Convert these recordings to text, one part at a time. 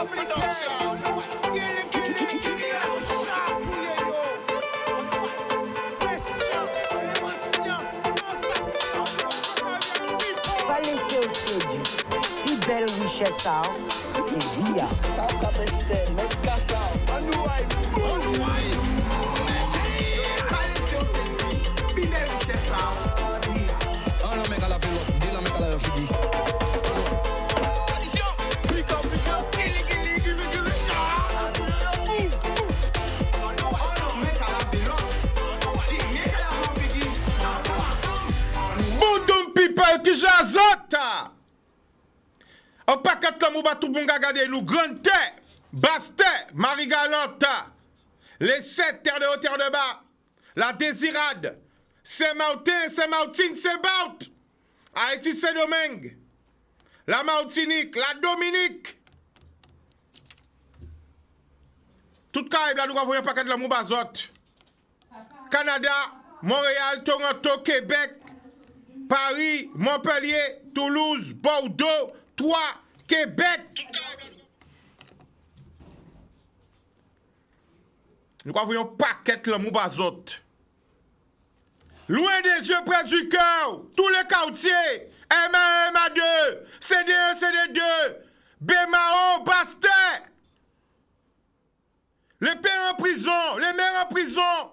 Mass production. Pas laisser au séduit. Plus belle richesse, et via. Oh non, mec, à la vélo, dis la mec à la figi. Bundum people qui j'azote. On paquet la mouba tout bon gade nous grande terre, basse terre, Marie Galante, les 7 terres de haut, terre de bas, la Désirade, Saint-Martin, Saint-Martin, Saint-Baut, Haïti, Saint-Domingue, la Martinique, la Dominique. Tout Caraïbe là nous avons un paquet de la mouba zot. Canada, Montréal, Toronto, Québec, Paris, Montpellier, Toulouse, Bordeaux, Troyes, Québec. Nous avons un paquet de moubazot. Loin des yeux, près du cœur, tous les quartiers, M1, MA2, CD1, CD2, BMAO, Bastet. Les pères en prison, les mères en prison,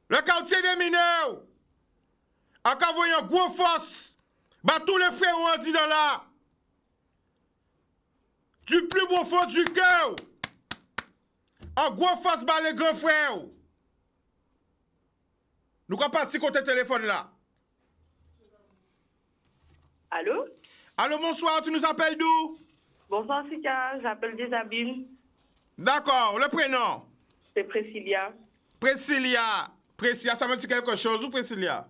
le quartier des mineurs. Encore voyant gros force, bah tous les frères ont dit dans là. Du plus beau fond du cœur. En gros force, bah les grands frères. Nous allons partir côté téléphone là. Allô? Allô, bonsoir, tu nous appelles d'où? Bonsoir, Sika, j'appelle Desabim. D'accord, le prénom? C'est Priscilla. Priscilla. Priscilla, ça me dit quelque chose ou Priscilla?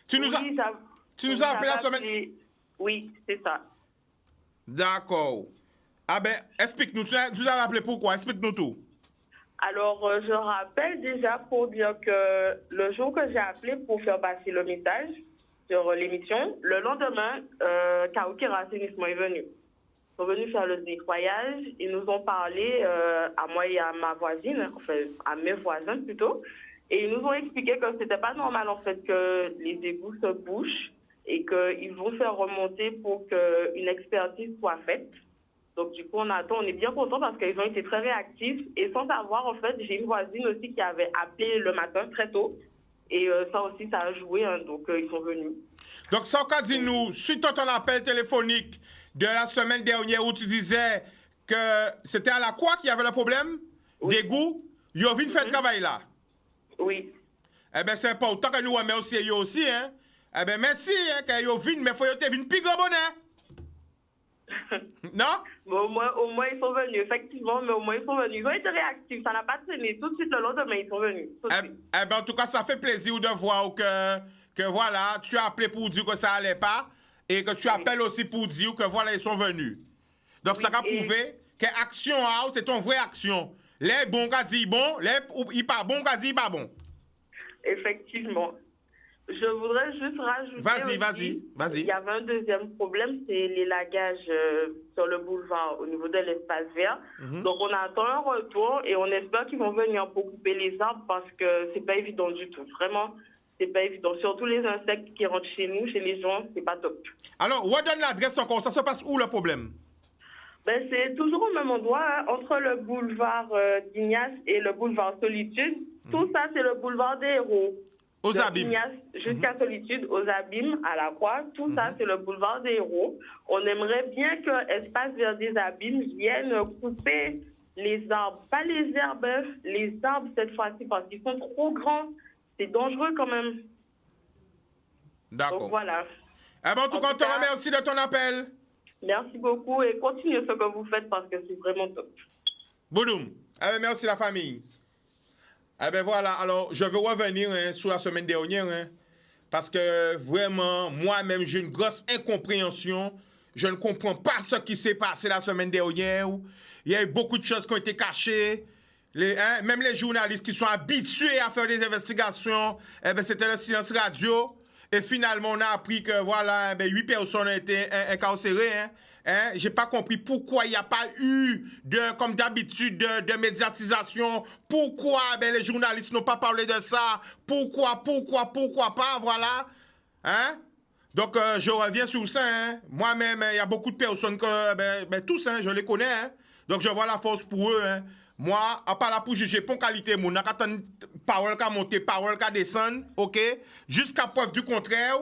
Tu nous as appelé la semaine? Oui, c'est ça. D'accord. Ah ben, explique-nous, tu nous as appelé pourquoi? Explique-nous tout. Alors, je rappelle déjà pour dire que le jour que j'ai appelé pour faire passer le message sur l'émission, le lendemain, Kaoki Rassénissement est venu. Ils sont venus faire le nettoyage. Ils nous ont parlé à moi et à ma voisine, enfin à mes voisins plutôt, et ils nous ont expliqué que c'était pas normal en fait que les égouts se bouchent et qu'ils vont faire remonter pour qu'une expertise soit faite. Donc, du coup, on attend, on est bien content parce qu'ils ont été très réactifs. Et sans savoir, en fait, j'ai une voisine aussi qui avait appelé le matin très tôt. Et ça aussi, ça a joué. Hein, donc, ils sont venus. Donc, ça, qu'a dit nous, suite à ton appel téléphonique de la semaine dernière où tu disais que c'était à la quoi qu'il y avait le problème? Oui. D'égout? Ils ont vu faire travail là? Oui. Eh bien, c'est important que nous remercions eux aussi. Hein? Eh bien, merci hein, qu'ils ont vu, mais il faut qu'ils aient vu une plus grand bonheur. Non? Mais au moins, ils sont venus, effectivement, mais au moins, ils sont venus. Ils ont été réactifs, ça n'a pas traîné. Tout de suite, le lendemain, ils sont venus. Eh bien, en tout cas, ça fait plaisir de voir que voilà, tu as appelé pour dire que ça allait pas et que tu appelles aussi pour dire que voilà, ils sont venus. Donc, ça a prouvé que action, c'est ton vraie action. Les bons qu'a dit bon, les pas bon qu'a dit pas bon. Effectivement. Je voudrais juste rajouter. Vas-y. Il y avait un deuxième problème, c'est l'élagage sur le boulevard au niveau de l'espace vert. Donc on attend un retour et on espère qu'ils vont venir pour couper les arbres parce que c'est pas évident du tout. Vraiment, c'est pas évident. Surtout les insectes qui rentrent chez nous, chez les gens, c'est pas top. Alors, redonne l'adresse encore. Ça se passe où le problème? Ben, c'est toujours au même endroit, hein, entre le boulevard d'Ignace et le boulevard Solitude. Tout ça, c'est le boulevard des Héros. Aux abîmes. Jusqu'à Solitude, aux abîmes, à la croix. Tout ça, c'est le boulevard des Héros. On aimerait bien que Espace Vert des Abîmes vienne couper les arbres. Pas les herbes, les arbres cette fois-ci, parce qu'ils sont trop grands. C'est dangereux quand même. D'accord. Donc voilà. Eh bien, en tout cas, on te remercie de ton appel. Merci beaucoup et continuez ce que vous faites parce que c'est vraiment top. Boudoum. Eh bien, merci la famille. Eh bien voilà, alors je veux revenir sur la semaine dernière, parce que vraiment, moi-même, j'ai une grosse incompréhension. Je ne comprends pas ce qui s'est passé la semaine dernière. Il y a eu beaucoup de choses qui ont été cachées. Même les journalistes qui sont habitués à faire des investigations, eh bien, c'était le silence radio. Et finalement, on a appris que voilà, 8 personnes ont été incarcérées Hein, j'ai pas compris pourquoi il n'y a pas eu, comme d'habitude, de médiatisation. Pourquoi les journalistes n'ont pas parlé de ça? Pourquoi pas, voilà. Hein? Donc, je reviens sur ça. Hein. Moi-même, il y a beaucoup de personnes que, tous, hein, je les connais. Hein. Donc, je vois la force pour eux. Hein. Moi, à part là pour juger pour qualité, mon n'a qu'à parole qu'à monter, parole qu'à descendre, ok? Jusqu'à preuve du contraire,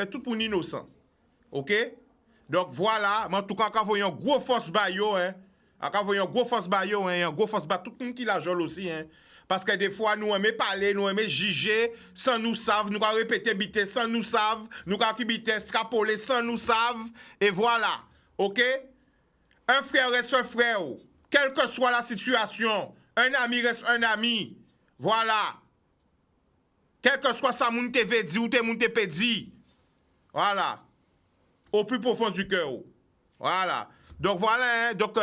tout pour innocent. Ok? Donc voilà, mais en tout cas, quand vous voyez un gros force bayo, hein, quand vous voyez un gros force bayo, hein, un gros force bayo, tout le monde qui la joue aussi, hein. Parce que des fois, nous aimons parler, nous aimons juger, sans nous savent, nous allons répéter bité, sans nous savent, nous allons bité, extrapoler, sans nous savent, et voilà. Ok? Un frère reste un frère, quelle que soit la situation, un ami reste un ami, voilà. Quel que soit ça, moun te ve dit ou te moun te pe dit, voilà. Au plus profond du cœur. Voilà. Donc voilà, hein. Donc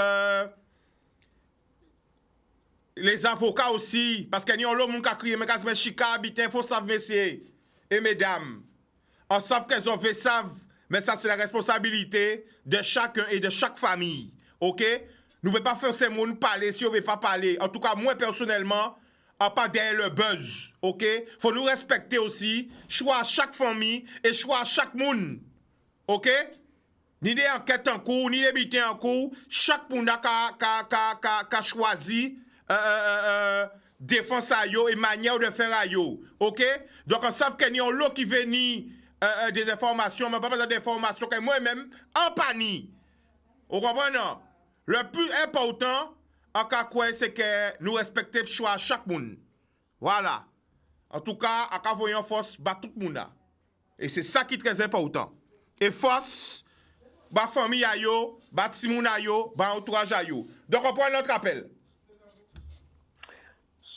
les avocats aussi, parce qu'il y a l'homme qui a crié, mais chica habité, il faut savoir, messieurs et mesdames. On sait qu'elles ont fait ça, mais ça c'est la responsabilité de chacun et de chaque famille. Ok? Nous ne pouvons pas faire ces mots parler si on ne veut pas parler. En tout cas, moi personnellement, à part derrière le buzz. Ok? Faut nous respecter aussi. Choix à chaque famille et choix à chaque monde. Ok? Ni des enquêtes en cours, ni des bitins en cours. Chaque monde a choisi défense à yo et manière de faire à yo. Ok? Donc on sait qu'il y a l'autre qui vient des informations, mais pas besoin d'informations que moi-même en panique. Vous comprenez? Le plus important, en cas quoi, c'est que nous respectons le choix à chaque monde. Voilà. En tout cas, à cas voyant force, bat tout le monde. Et c'est ça qui est très important. Et force, ba famille a yo, ba timoun a yo, ba entourage a yo. Donc on prend notre appel.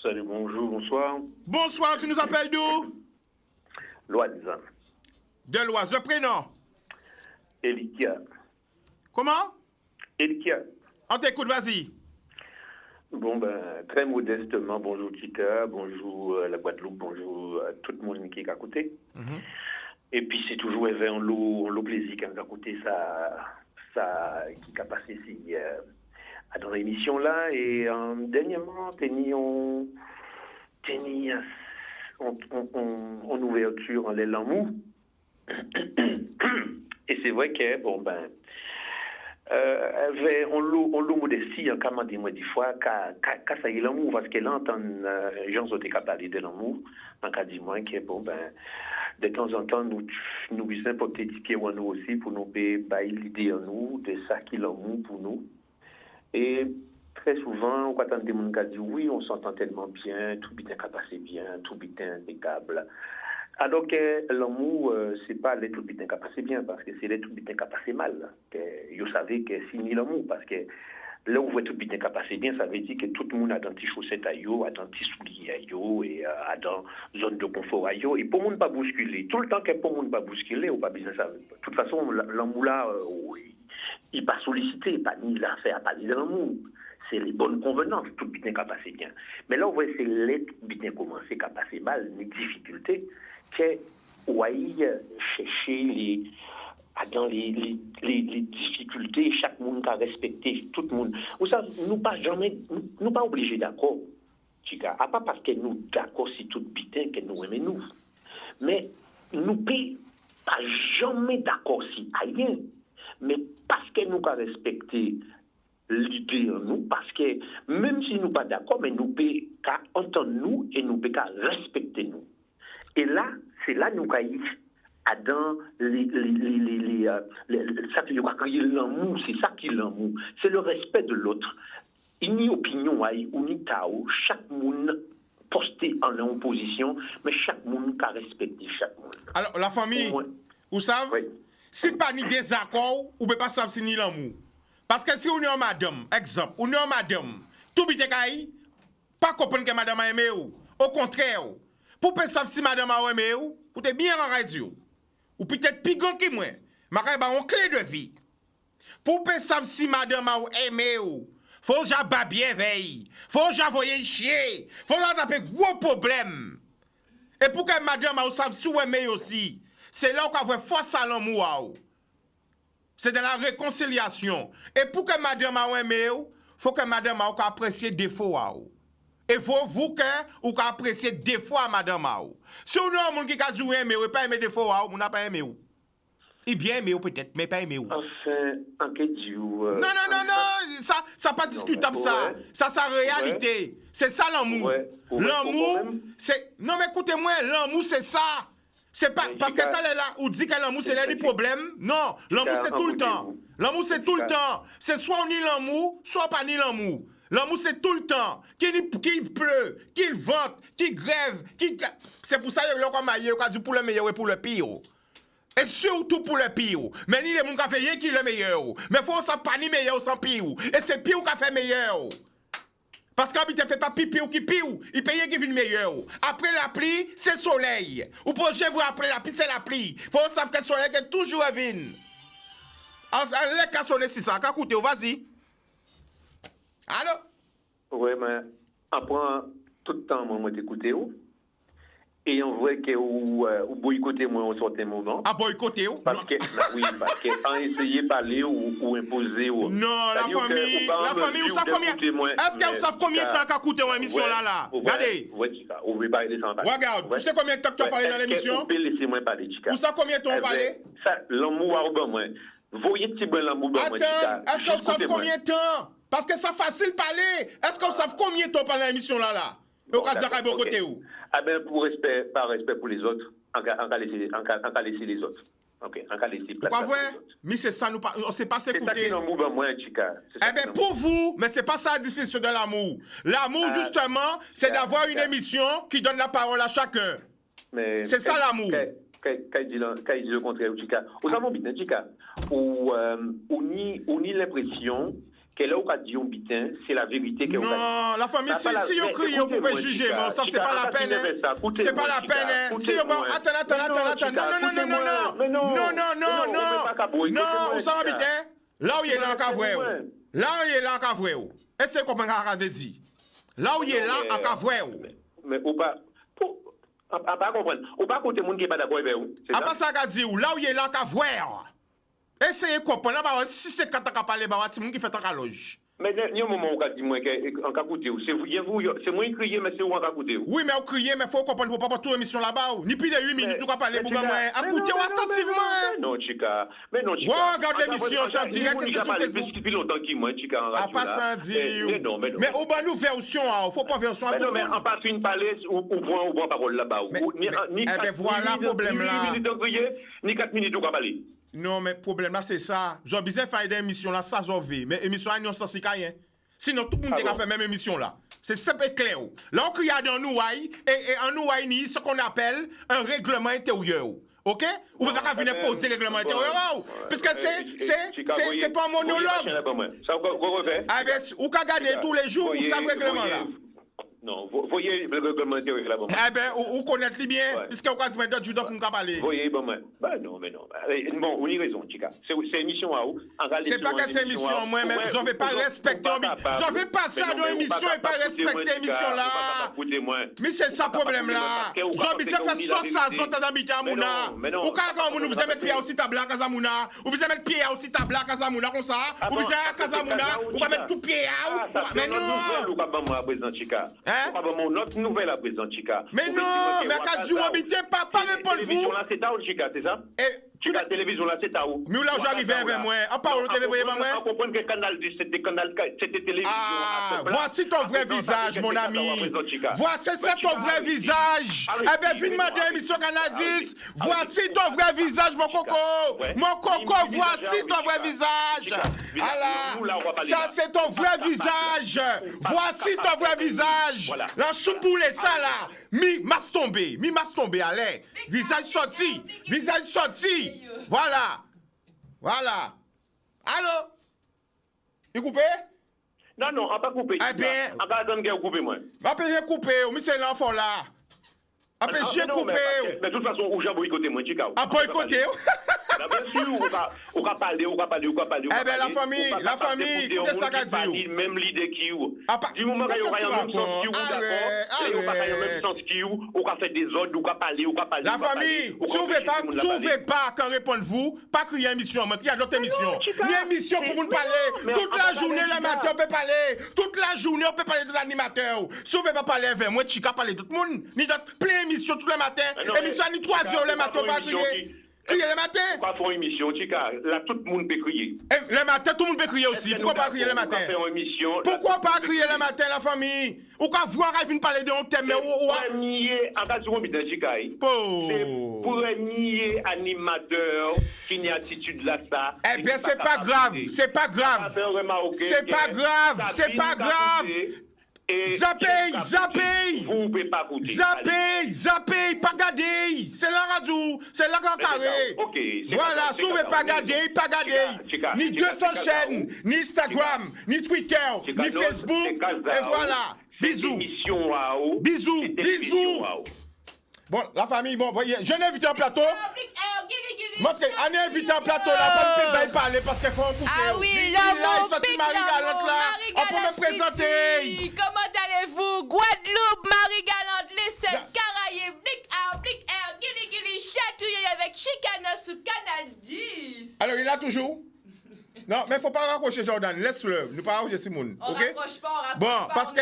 Salut, bonjour, bonsoir. Bonsoir, tu nous appelles d'où? Loise. De Loise. Le prénom? Elikia. Comment? Elikia. On t'écoute, vas-y. Bon, ben, très modestement, bonjour Tita, bonjour la Guadeloupe, bonjour tout le monde qui est à côté. Et puis c'est toujours un lot plaisir quand à côté ça qui a passé ici dans l'émission là. Et dernièrement, en ouverture en l'élan mou. Et c'est vrai que, bon ben, on l'eau modestie, en comment dire, moi, des fois, quand ça y est l'amour, parce qu'elle entend, gens ont été capables de l'amour, en cas dit moi, que bon, ben, de temps en temps, nous visons pour t'étiquer en nous aussi, pour nous bailler l'idée en nous, de ça qui est l'amour pour nous. Et très souvent, quand on demande qui dit oui, on s'entend tellement bien, tout bien passé bien, tout bien impeccable. Alors que l'amour, c'est pas les tout bien passé bien, parce que c'est les tout bien passé mal. Vous savez que c'est ni l'amour, parce que là où vous voyez tout bien passé bien, ça veut dire que tout le monde a dans des chaussettes à yo, a dans des souliers à yo, et a dans zone de confort à yo, et pour le monde pas bousculer. Tout le temps que pour le monde pas bousculer, ou pas besoin ça. De toute façon, l'amour là, il pas sollicité, pas ni l'affaire à parler de l'amour. C'est les bonnes convenances, tout bien qu'à passer bien. Mais là, vous voyez, c'est les bien commencé qu'à passer mal, les difficultés, que ouais, chercher dans les difficultés, chaque monde a respecté, tout le monde. Vous savez, nous pas obligés d'accord, chica, à pas parce que nous d'accord si tout bien que nous aimons nous. Mais nous pas jamais d'accord si rien. Mais parce que nous avons respecté l'idée en nous, parce que même si nous ne sommes pas d'accord, mais nous pouvons entendre nous et nous pouvons respecter nous. Et là, c'est là nous avons dans ça qui est l'amour, c'est ça qui est l'amour. C'est le respect de l'autre. Il n'y a opinion ou ni tao, chaque monde posté en leur position, mais chaque monde qui a respecté chaque monde. Alors, la famille, vous savez, oui. Si pas ni désaccord, ou ne pas savoir si ni l'amour. Parce que si on est en madame, exemple, on est en madame, tout bite kaï, pas comprendre que madame a aimé ou. Au contraire, pour pas savoir si madame a aimé ou, vous êtes bien en radio. Ou peut-être plus grand que moi, ma une clé de vie. Pour pas savoir si madame a aimé ou, faut que bien veille, faut que j'envoie chier, faut que taper gros problème. Et pour que madame a savoir si vous aimé aussi, c'est là qu'on voit force à l'amour. C'est de la réconciliation. Et pour que madame a aimé, faut que madame a apprécié défaut à ou. Et faut vous que ou apprécier défaut à madame a ou. Si on a un monde qui a dit aimer ou pas aimer défaut à ou, on n'a pas aimé ou. Il bien aimé ou peut-être, mais pas aimé ou. Enfin, en quête du... Non, ça pas discutable ça. Ça, c'est la réalité. C'est ça l'amour. Ouais. L'amour, c'est... Non, mais écoutez-moi, l'amour, c'est ça. C'est pas... Parce que t'as là, ou dit que l'amour, c'est là les problèmes. Non, l'amour, c'est tout le temps. L'amour, c'est tout le temps. C'est soit on nie l'amour, soit pas ni l'amour. L'amour, c'est tout le temps. Qu'il pleut, qu'il vente, qu'il grève, C'est pour ça qu'il y a comme maillot, qu'il dit pour le meilleur et pour le pire. Et surtout pour le pire. Mais ni les gens qui fait qui est le meilleur. Mais il faut ça pas ni meilleur sans pire. Et c'est pire qui fait meilleur. Parce qu'on ne fait pas pire qui pire. Il paye qui vient meilleur. Après la pluie, c'est le soleil. Ou projet vous après la pluie, c'est la pluie. Il faut savoir que le soleil est toujours venu. Les cas sonner si ça. Écoutez, vas-y. Allô? Oui, mais après tout le temps, moi, t'écouter. Et on voit que vous boycottez moi au certain moment. À boycotter ou? Parce que, oui, parce qu'en essayer de parler ou imposer ou... Non, la famille, vous savez combien... Est-ce que vous savez combien de temps qu'a coûté une émission là? Regardez. Oui, Chica, vous voulez parler de ça. Regarde, tu sais combien de temps que tu as parlé dans l'émission? Laissez-moi parler, Chica. Vous savez combien de temps on parlait? Ça, l'amour à moi. Voyez petit bon l'amour à moi, Chica. Attends, est-ce que vous savez combien de temps? Parce que ça facile parler. Est-ce que vous savez combien de temps pendant l'émission là? Au cas de côté où? Ah ben, par respect pour les autres, on va laisser les autres. Ok, on va laisser place. Pourquoi vrai? Mais c'est ça, on sait pas s'écouter. C'est ça qui nous mouve moi, Chica. Eh bien, pour vous, mais c'est pas ça la définition de l'amour. L'amour, justement, c'est d'avoir une émission qui donne la parole à chacun. C'est ça l'amour. Quand il dit le contraire, Chica. Vous savez, bien, Chica, on nie l'impression que là où on dit un bitin, c'est la vérité que non, la famille, si on crie, on peut juger, mais ça, c'est pas la peine. C'est pas la peine. Si on attends. Non, on s'en bitin. Là où il est là, en cavoué. Là où il est là, en cavoué. Et c'est comme on a dit. Là où il est là, en cavoué. Mais ou pas. On pas comprendre. Ou pas côté monde qui est pas d'accord avec vous. C'est ça. Pas ça qu'a dit ou là où il est là, en cavoué. Essayez de comprendre, si c'est quand tu as parlé, c'est moi qui fait ta loge. Mais il y a un moment où on dit qu'en cas écouté, c'est moi qui crier, mais c'est où en cas écouté. Oui, mais on crier, mais il faut comprendre, il ne faut pas toute l'émission là-bas. Ni plus de 8 minutes, tu vas parler pour moi. Écoutez attentivement. Non, Chica. Mais non, Chica. Regarde l'émission, c'est en direct, c'est sur Facebook. Depuis longtemps qu'il m'a, Chica, en radio. Pas sans dire. Mais au bas, nous, version, il ne faut pas version. Mais non, mais en pas une palais, ou point parole là-bas. Eh bien, voilà le problème là. Ni 4 minutes, on va parler. Non, mais le problème là, c'est ça. J'ai besoin de faire des émissions là, ça j'en vais. Mais émission là, non, ça c'est rien. Sinon, tout le monde a fait même émission là. C'est simple et clair. Là, on crée dans nous, et en nous, ce qu'on appelle un règlement intérieur. OK? Ou vous pouvez venir poser le règlement intérieur. Parce que c'est pas un monologue. Ça, vous refait? Ah, ben, ou qu'à garder tous les jours, ou ça, règlement là. Non, voyez le règlement intérieur là-bas. Eh bien, ou connaître bien, puisque vous avez dit d'autres pour nous parler. Voyez, bon, mais non. Bon, on a raison, Chica. C'est émission à où? C'est pas que c'est émission, moi-même. Je ne vais pas respecter. Je vais passer à une émission et pas respecter l'émission là. Mais c'est ça le problème là. Je vais faire ça, ça, dans Bitamouna. Ou quand vous avez mettre pied aussi tabla à Kazamouna, ou vous avez mettre pied aussi tabla à Kazamouna comme ça, ou vous avez à Kazamouna, ou vous mettre tout pied à. Mais non. Notre nouvelle à présent, Chica. Mais non, mais quand tu habites, pas répondre vous. Là, c'est où, Chica, c'est ça? Chica, télévision là, c'est où? Mais là, j'arrive avec moi. À part le télévision, moi. On comprend que canal 10, c'était télévision. Ah, voici ton vrai visage, mon ami. Voici ton vrai visage. Eh bien, viens demander l'émission Canal 10. Voici ton vrai visage, mon coco. Mon coco, voici ton vrai visage. Voilà. Ça, c'est ton vrai visage. Voici ton vrai visage. La chouboule, ça là. Mi mas tombé, allez. Visage sorti. Voilà. Allô? Il coupé? Non, on va pas couper. Eh bien. On va attendre qu'elle coupe, moi. On va pas couper, mais c'est l'enfant là. J'ai coupé. Mais de toute façon, où j'ai boycotté moi, Chica. Boycotté. Bien sûr, on va parler. Eh bien, la famille, écoutez ça qu'a dit. Même l'idée qui ou. Du moment qu'il y aura un même sens qui ou, d'accord. Et on va faire un même sens qui ou, on va faire des ordres, on va parler. La famille, si vous ne pouvez pas quand répondre-vous, pas crier émission, mais il y a d'autres émissions. Une émission pour nous parler. Toute la journée, le matin, on peut parler. Toute la journée, on peut parler de l'animateur. Si vous ne pouvez pas parler avec moi, Chica parler de tout le monde. Ni d'autres plein émission tous les matins. Émission ni 3 heures le matin, pas crier. Crier le matin. Pourquoi faire une émission, Chica? Là, tout le monde peut crier. Le matin, tout le monde peut crier aussi. Pourquoi pas crier le matin? Pourquoi pas crier le matin, la famille? Ou quand voir elle vient parler de un thème, mais pour nier, en cas de Chica, c'est pour nier animateur qui n'a attitude là, ça. Eh bien, c'est pas grave. C'est pas grave. C'est pas grave. C'est pas grave. Zappé, vous ne pouvez pas goûter. Zappé, pas garder. C'est la radio, c'est la grand carré. Voilà, si vous ne pas garder, pas garder. Ni 200 chaînes, ni Instagram, ni Twitter, ni Facebook. Et voilà, bisous. Bisous. Bon, la famille, bon, voyez, je n'ai invité en plateau. On est invité en plateau là, pas de parler parce qu'elle faut un couper. Ah oui, l'amour, Marie-Galante là. On peut me présenter. Comment allez-vous? Guadeloupe, Marie-Galante, les 7 Caraïbes, Blic Air, Gili, chatouillé avec Chicana sous Canal 10. Alors, il est là toujours? Non, mais il ne faut pas raccrocher Jordan, laisse-le. Nous pas raccrocher Simone. On raccroche pas, bon, parce que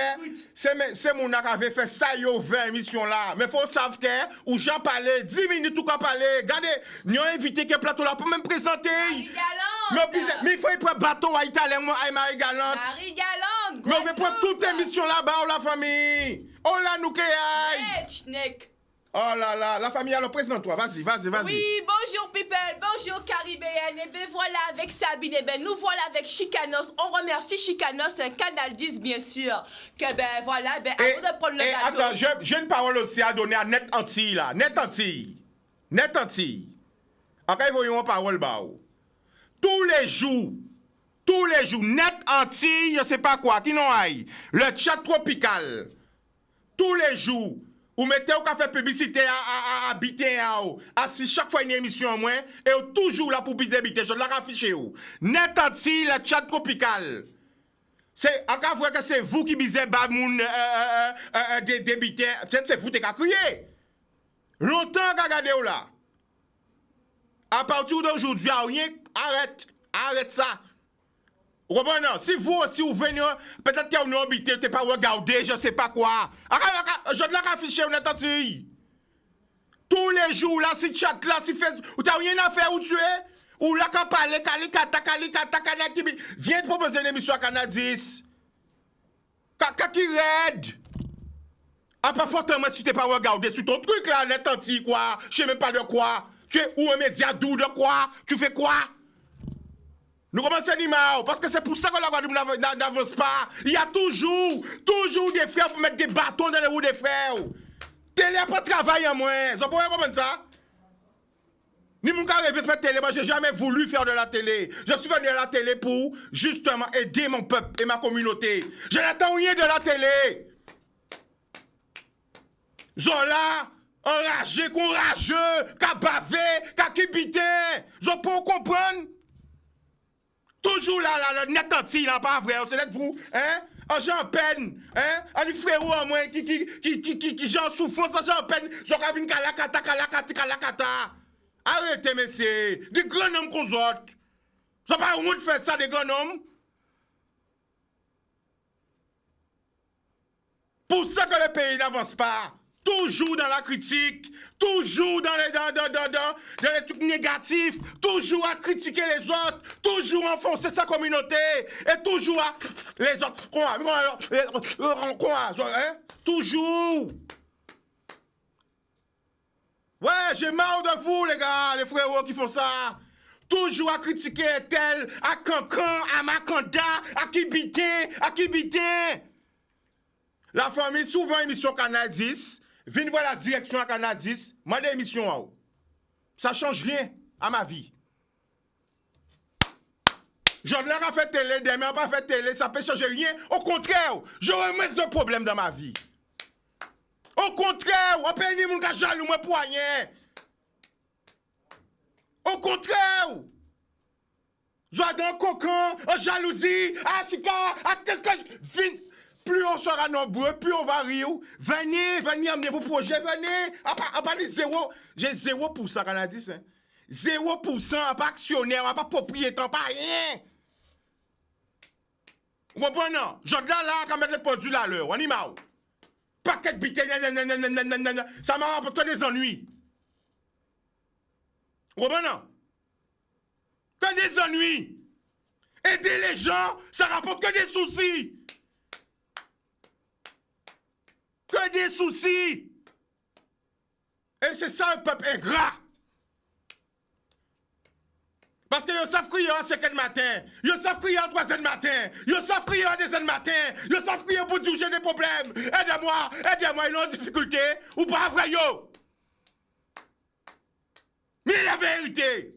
c'est mon qui avait fait ça, il y a 20 émissions là. Mais il faut savoir que, où j'en parlais, 10 minutes ou qu'on parlait. Regardez, nous avons invité quel plateau là pour même présenter. Marie-Galante. Mais il faut y prendre bateau à Italien, moi, à Marie-Galante. Marie-Galante, mais on veut prendre toute émission là-bas, la famille. Oh là, nous qui aille. Oh là là, la famille, alors présente-toi, vas-y. Oui, bonjour people, bonjour Caribéenne, et bien voilà avec Sabine, et bien nous voilà avec Chicanos, on remercie Chicanos, un Canal 10 bien sûr, que ben voilà, ben avant de prendre le gâteau. Attends, j'ai une parole aussi à donner à Net Antilles là, Net Antilles. Encore voyons une parole bah. Tous les jours, Net Antilles, je sais pas quoi, qui n'en aille, le chat tropical, tous les jours. Ou mettez au café publicité à habiter si chaque fois une émission en moins et toujours là pour habiter je l'ai affiché où Net Antilles le chat tropical c'est encore vrai que c'est vous qui misez bas moun débiter peut-être c'est vous qui avez crié longtemps qu'à regarder là à partir d'aujourd'hui rien arrête ça. Ou non, si vous aussi vous venez, peut-être que vous n'avez habité, t'es pas regardé, je sais pas quoi. Je l'ai affiché, on est anti. Tous les jours, là, si chat, là, si Facebook, ou t'as rien à faire où tu es, ou là, quand parler, kalikata, viens te proposer une émission à Canal 10. Qui raide. Pas fortement si t'es pas regardé sur ton truc, là, net anti, quoi. Je sais même pas de quoi. Tu es ou un média doux de quoi. Tu fais quoi? Nous commençons à dire, parce que c'est pour ça que la Guadeloupe n'avance pas. Il y a toujours des frères pour mettre des bâtons dans les roues des frères. Télé n'a pas de travail en moins. Vous pouvez comprendre ça? Ni mon gars rêvé de faire télé, moi j'ai jamais voulu faire de la télé. Je suis venu à la télé pour justement aider mon peuple et ma communauté. Je n'attends rien de la télé. Zola, enragé, courageux, qu'a bavé, qu'a kibité. Vous pouvez comprendre? Toujours là, le Net Antilles, là, pas vrai, c'est là vous, hein? En Jean peine, hein? En frérot en moins qui j'en souffrance, en Jean peine, j'en ravine kalakata. Arrêtez, messieurs, des grands hommes qu'on autres. Ça pas au monde faire ça, des grands hommes. Pour ça que le pays n'avance pas. Toujours dans la critique, toujours dans les trucs négatifs, toujours à critiquer les autres, toujours à enfoncer sa communauté, et toujours à les autres, toujours. Ouais, j'ai marre de vous, les gars, les frérots qui font ça. Toujours à critiquer tel, à Cancan, à Makanda, à Kibité. La famille, souvent émission Canal 10, viens voir la direction à Canal 10, moi des émissions. Ça change rien à ma vie. Je n'ai pas fait télé, demain pas fait télé, ça peut changer rien. Au contraire, j'aurai moins de problèmes dans ma vie. Au contraire, on peut dire que jaloux moi pour rien. Au contraire. Zoadon, cocon, en jalousie, Chika, qu'est-ce que je... Plus on sera nombreux, plus on va rire. Venez amener vos projets, venez. À part de zéro, j'ai 0% canadien. Hein. 0%, pas actionnaire, pas propriétaire, pas rien. Vous comprenez? Je dis là, quand mettre le produit là, l'heure, on y m'a. Paquet de bité, ça m'a rapporté des ennuis. Vous comprenez? Que des ennuis. Aider les gens, ça rapporte que des soucis. Que des soucis. Et c'est ça un peuple ingrat. Parce que ils savent crier à 5h du matin, ils savent crier à 3h du matin, ils savent crier à 2h du matin, ils savent crier pour dire j'ai des problèmes. Aidez-moi, ils ont des difficultés. Ou pas vrai, yo. Mais la vérité.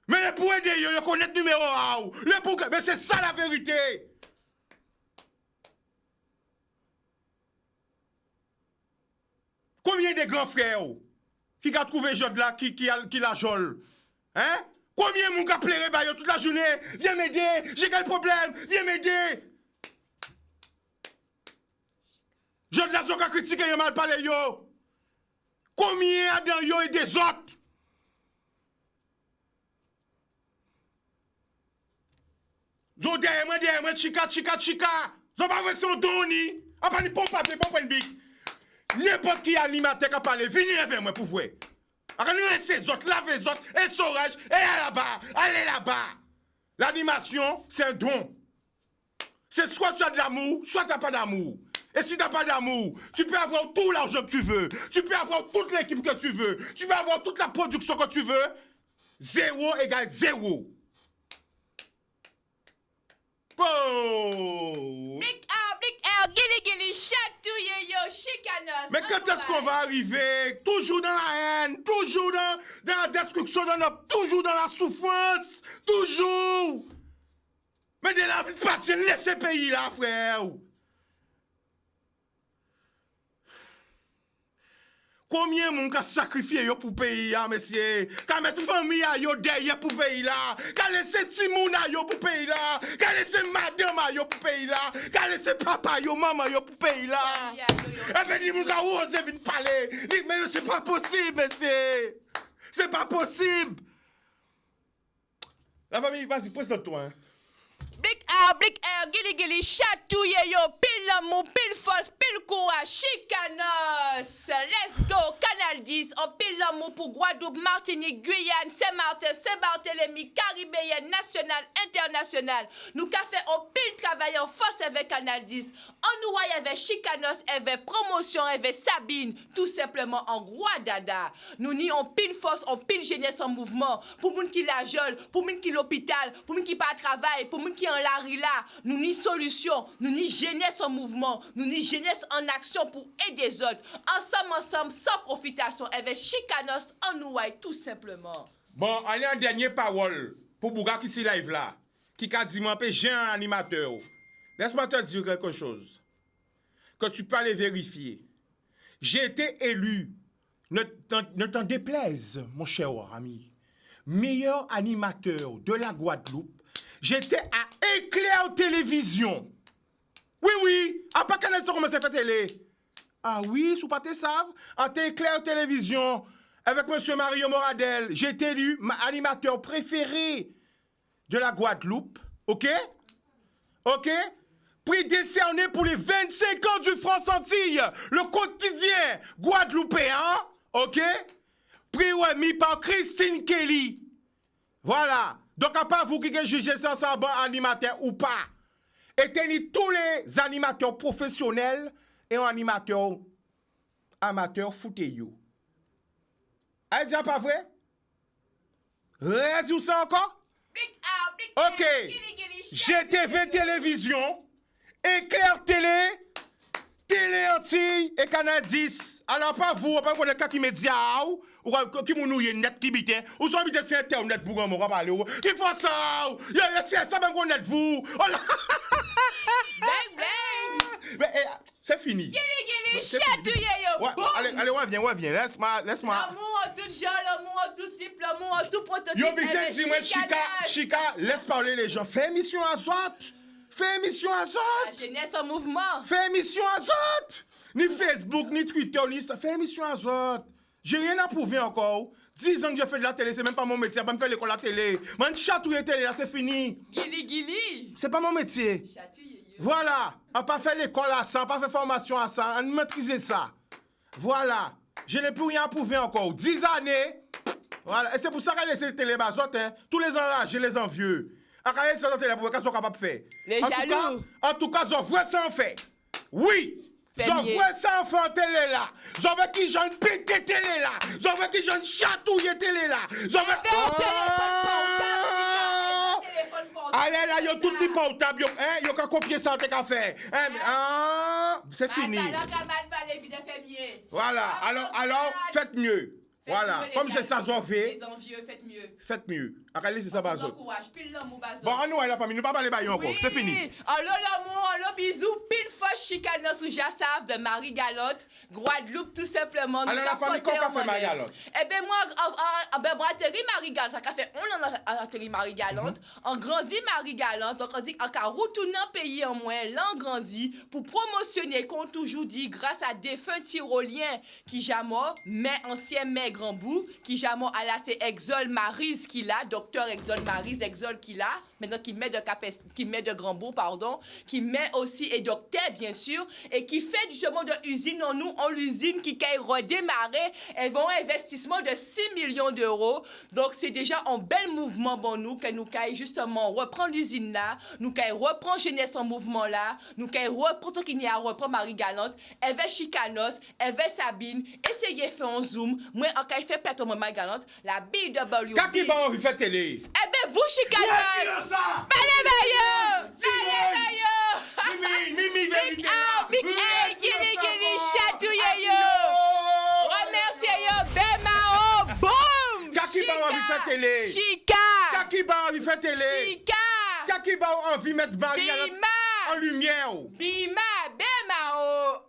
Mais pour aider, ils connaissent le numéro 1. Mais c'est ça la vérité. Combien de grands frères qui a trouvé Jod là, qui la jole? Hein? Combien de gens qui a pleuré toute la journée? Viens m'aider, j'ai quel problème? Viens m'aider. Jod là, qui a critiqué, il a mal parlé yo. Combien a yo et des autres? Zo derrière moi, chika. Zo pas vrai son doni. A pas ni pompe papier, pompe bic. N'importe qui animateur qui a parlé, venez avec moi pour voir. Allez ces autres, lavez les autres, et saurage, et allez là-bas. L'animation, c'est un don. C'est soit tu as de l'amour, soit tu n'as pas d'amour. Et si tu n'as pas d'amour, tu peux avoir tout l'argent que tu veux. Tu peux avoir toute l'équipe que tu veux. Tu peux avoir toute la production que tu veux. 0 égale 0. Oh. Big L, gilly, chatouille, yo, chicanos. Mais quand est-ce qu'on va arriver? Toujours dans la haine, toujours dans la destruction, toujours dans la souffrance, toujours. Mais de la vie de partir, laissez ce pays là, frère. Combien de gens ont sacrifié pour le pays, monsieur? Quand mettre famille derrière pour le pays là? Quand laisser Timoun pour le pays là? Quand laisser madame pour le pays là? Quand laisser papa, maman pour le pays là? Et bien, les gens ont osé venir parler. Mais c'est pas possible, monsieur. C'est pas possible. La famille, vas-y, pose notre toi. Big L, gilly, chatouille, yo, pile l'amour, pile force, pile courage, chicanos. Let's go, Canal 10, on pile l'amour pour Guadeloupe, Martinique, Guyane, Saint-Martin, Saint-Barthélemy, Caribéenne, nationale, internationale. Nous qu'a fait on pile travail en force avec Canal 10. On nous voit avec chicanos, avec promotion, avec Sabine, tout simplement en roi dada. Nous n'y on pile force, on pile jeunesse en mouvement. Pour moun qui la jole, pour moun qui l'hôpital, pour moun qui pas travail, pour moun qui en la rila, nous ni solution, nous ni jeunesse en mouvement, nous ni jeunesse en action pour aider les autres. Ensemble, sans profitation, avec chicanos en nous tout simplement. Bon, on a une dernière parole pour Bouga qui s'y live là, qui a dit, moi, j'ai un animateur. Laisse-moi te dire quelque chose. Que tu peux aller vérifier. J'ai été élu, ne t'en déplaise, mon cher ami, meilleur animateur de la Guadeloupe. J'étais à Éclair Télévision. Oui, à pas qu'elle comment ça fait télé. Ah oui, sous pas te savent, à Éclair Télévision, avec monsieur Mario Moradel, j'ai été élu animateur préféré de la Guadeloupe. OK? Prix décerné pour les 25 ans du France-Antilles, le quotidien guadeloupéen. OK? Prix remis par Christine Kelly. Voilà. Donc, à part vous qui jugez ça en bon animateur ou pas, éteignez tous les animateurs professionnels et animateurs amateurs foutéo. Est-ce que pas vrai? Redis ça encore? OK. GTV Télévision, Éclair Télé, Télé Antilles et Canal 10. Alors, pas vous, pas le cas qui me dit ou qui m'ouille net qui bite ou soit bite sur internet pour moi parler il faut ça c'est ça même qu'on net vous bang Mais, c'est fini. Gili, C'est chatouille yo. Ouais, Boum. allez, reviens. Laisse-moi. L'amour en tout genre, l'amour en tout type, l'amour en tout prototype. Yo, Bizet, Eh, dis-moi, chicanage. Chica, laisse parler les gens. Fais émission à Zot. La jeunesse en mouvement. Fais émission à Zot. Ni Facebook, ni Twitter, ni Insta. Fais émission à Zot. J'ai rien à prouver encore. 10 ans que j'ai fait de la télé, c'est même pas mon métier. Je pas me faire l'école à la télé. Man, chatouiller télé, là, c'est fini. Gili. C'est pas mon métier. Chatouille yo. Voilà. On n'a pas fait l'école à ça, on n'a pas fait formation à ça. On maîtrise ça. Voilà. Je n'ai plus rien à prouver encore. 10 années. Voilà. Et c'est pour ça qu'elle laisse télé bazot, hein. Tous les enragés, les envieux. À quand ils sont télé pour qu'elles sont capables de faire. Les jaloux. En tout cas, ils voient ça en fait. Oui. Ils voient ça en fait en télé là. Ils voient qui j'en pique télé là. Ils voient qui j'en chatouille télé là. Ils voient. Allez là, yo tout dit portable, yo ka copier ça t'es qu'à faire. C'est fini. Voilà. Alors faites mieux. Voilà. Comme c'est ça j'en fais. Les envieux, faites mieux. Faites mieux. Allez, c'est ça bazot. Encourage, pile l'amour bazot. Bon, nous la famille, nous pas parler baillon encore. C'est fini. Allô l'amour, allô bisous, pile fois chicanos ou jassav de Marie Galante, Guadeloupe tout simplement. Alors la famille, comment fait Marie Galante? Eh ben moi atterri Marie Galante, ça fait on a atterri Marie Galante, on grandit Marie Galante, donc on dit en retourner dans pays en moins, là on grandit pour promotionner, qu'on toujours dit, grâce à défunt tyrolien qui jamais, mais ancien mais grand bout, qui jamais à la c'est Exol Maryse qui l'a, docteur Exol Maryse, Exol qui l'a, maintenant qui met de Grand-Bourg, pardon, qui met aussi et docteur bien sûr, et qui fait justement de usine en nous, en l'usine qui a redémarré, elles vont un investissement de 6 millions d'euros. Donc c'est déjà un bel mouvement pour nous, que nous caille justement reprendre l'usine là, nous caille reprendre jeunesse en mouvement là, nous caille reprendre tout qu'il y a reprendre Marie Galante, elle va Chicanos, elle va Sabine, essayez de faire un zoom, moi en caille fait plateau Marie Galante, la BW. Qui va envie faire télé? Eh ben vous Chicanos! Mimi, Big A, Gili, chatouille yo! Remerciez yo, Bemao, boum! Qui va envie faire télé? Chica! Qui va envie faire télé? Chica! Qui va envie mettre Marie en lumière? Bima, Bemao!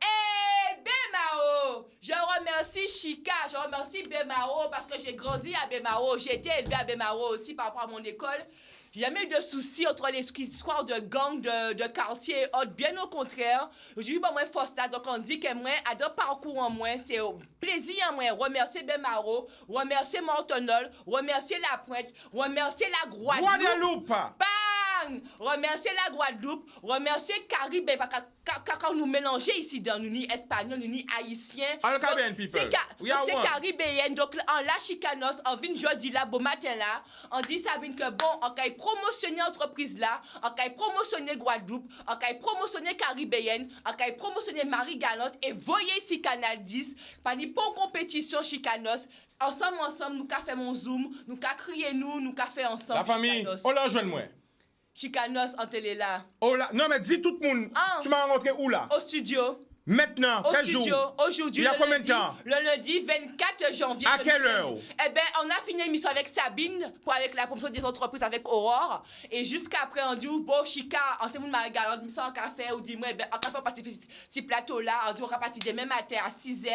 Bemao! Je remercie Chica, je remercie Bemao parce que j'ai grandi à Bemao. J'ai été élevé à Bemao aussi par rapport à mon école. J'ai jamais eu de soucis entre les histoires de gangs, de quartier et autres. Bien au contraire, j'ai eu moins force là. Donc on dit que moi, à deux parcours en moins, c'est au plaisir en moins. Remercier Bemaro, remercier Mortonol, remercier La Pointe, remercier la Guadeloupe. Bang! Remercier la Guadeloupe, remercier Caribe, quand nous mélanger ici dans nous, ni espagnol, ni haïtien. C'est caribéenne. Donc en la chicanos, on vient jeudi là, beau matin là, on dit Sabine que bon, on va promotionner l'entreprise là, on va promotionner Guadeloupe, on va promotionner caribéenne, on va promotionner Marie Galante et voyez ici Canal 10, pas ni pour compétition chicanos. Ensemble, nous avons fait mon zoom, nous avons crié nous avons fait ensemble. La famille, on l'a rejoint moi. Chicanos en télé là. Oh là, non mais dis tout le monde. Tu m'as rencontré où là? Au studio. Maintenant, quel jour? Aujourd'hui, il y a combien de temps? Le lundi 24 janvier. À quelle heure? Eh bien, on a fini l'émission avec Sabine, avec la promotion des entreprises avec Aurore. Et jusqu'à après, on dit, bon, Chica, on s'est mis Marie Galante, on en café, on dit, moi, on va faire partie de ce plateau-là, on dit, on va partir demain matin à 6h.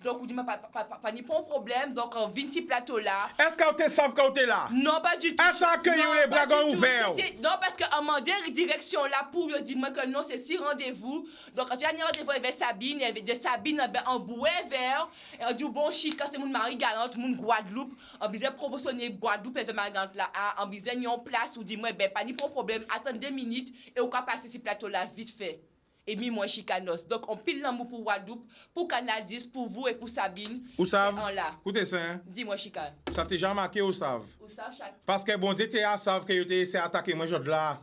Donc, on dit, pas de problème. Donc, on vient ce plateau-là. Est-ce qu'on te savent quand t'es là? Non, pas du tout. Est-ce qu'on accueille les dragons ouverts? Non, parce qu'on m'a demandé direction là pour lui dire, moi, que non, c'est 6 rendez-vous. Donc, quand j'ai un rendez-vous avec Sabine, de Sabine en bouet vert, et on dit bon Chica c'est mon Marie Galante, mon Guadeloupe, on disait promotionner Guadeloupe avec Marie Galante là, on disait n'y a place ou dit moi ben pas ni pour problème, attends 2 minutes et on va passer ce plateau là vite fait. Et mis moi Chicanos. Donc on pile l'amour pour Guadeloupe, pour Canal 10, pour vous et pour Sabine. Où savent? Écoutez ça hein? Dis-moi Chica. Ça t'est jamais marqué où savent? Où savent chaque. Parce que bon Dieu t'es savent que tu essayé attaquer moi jod là.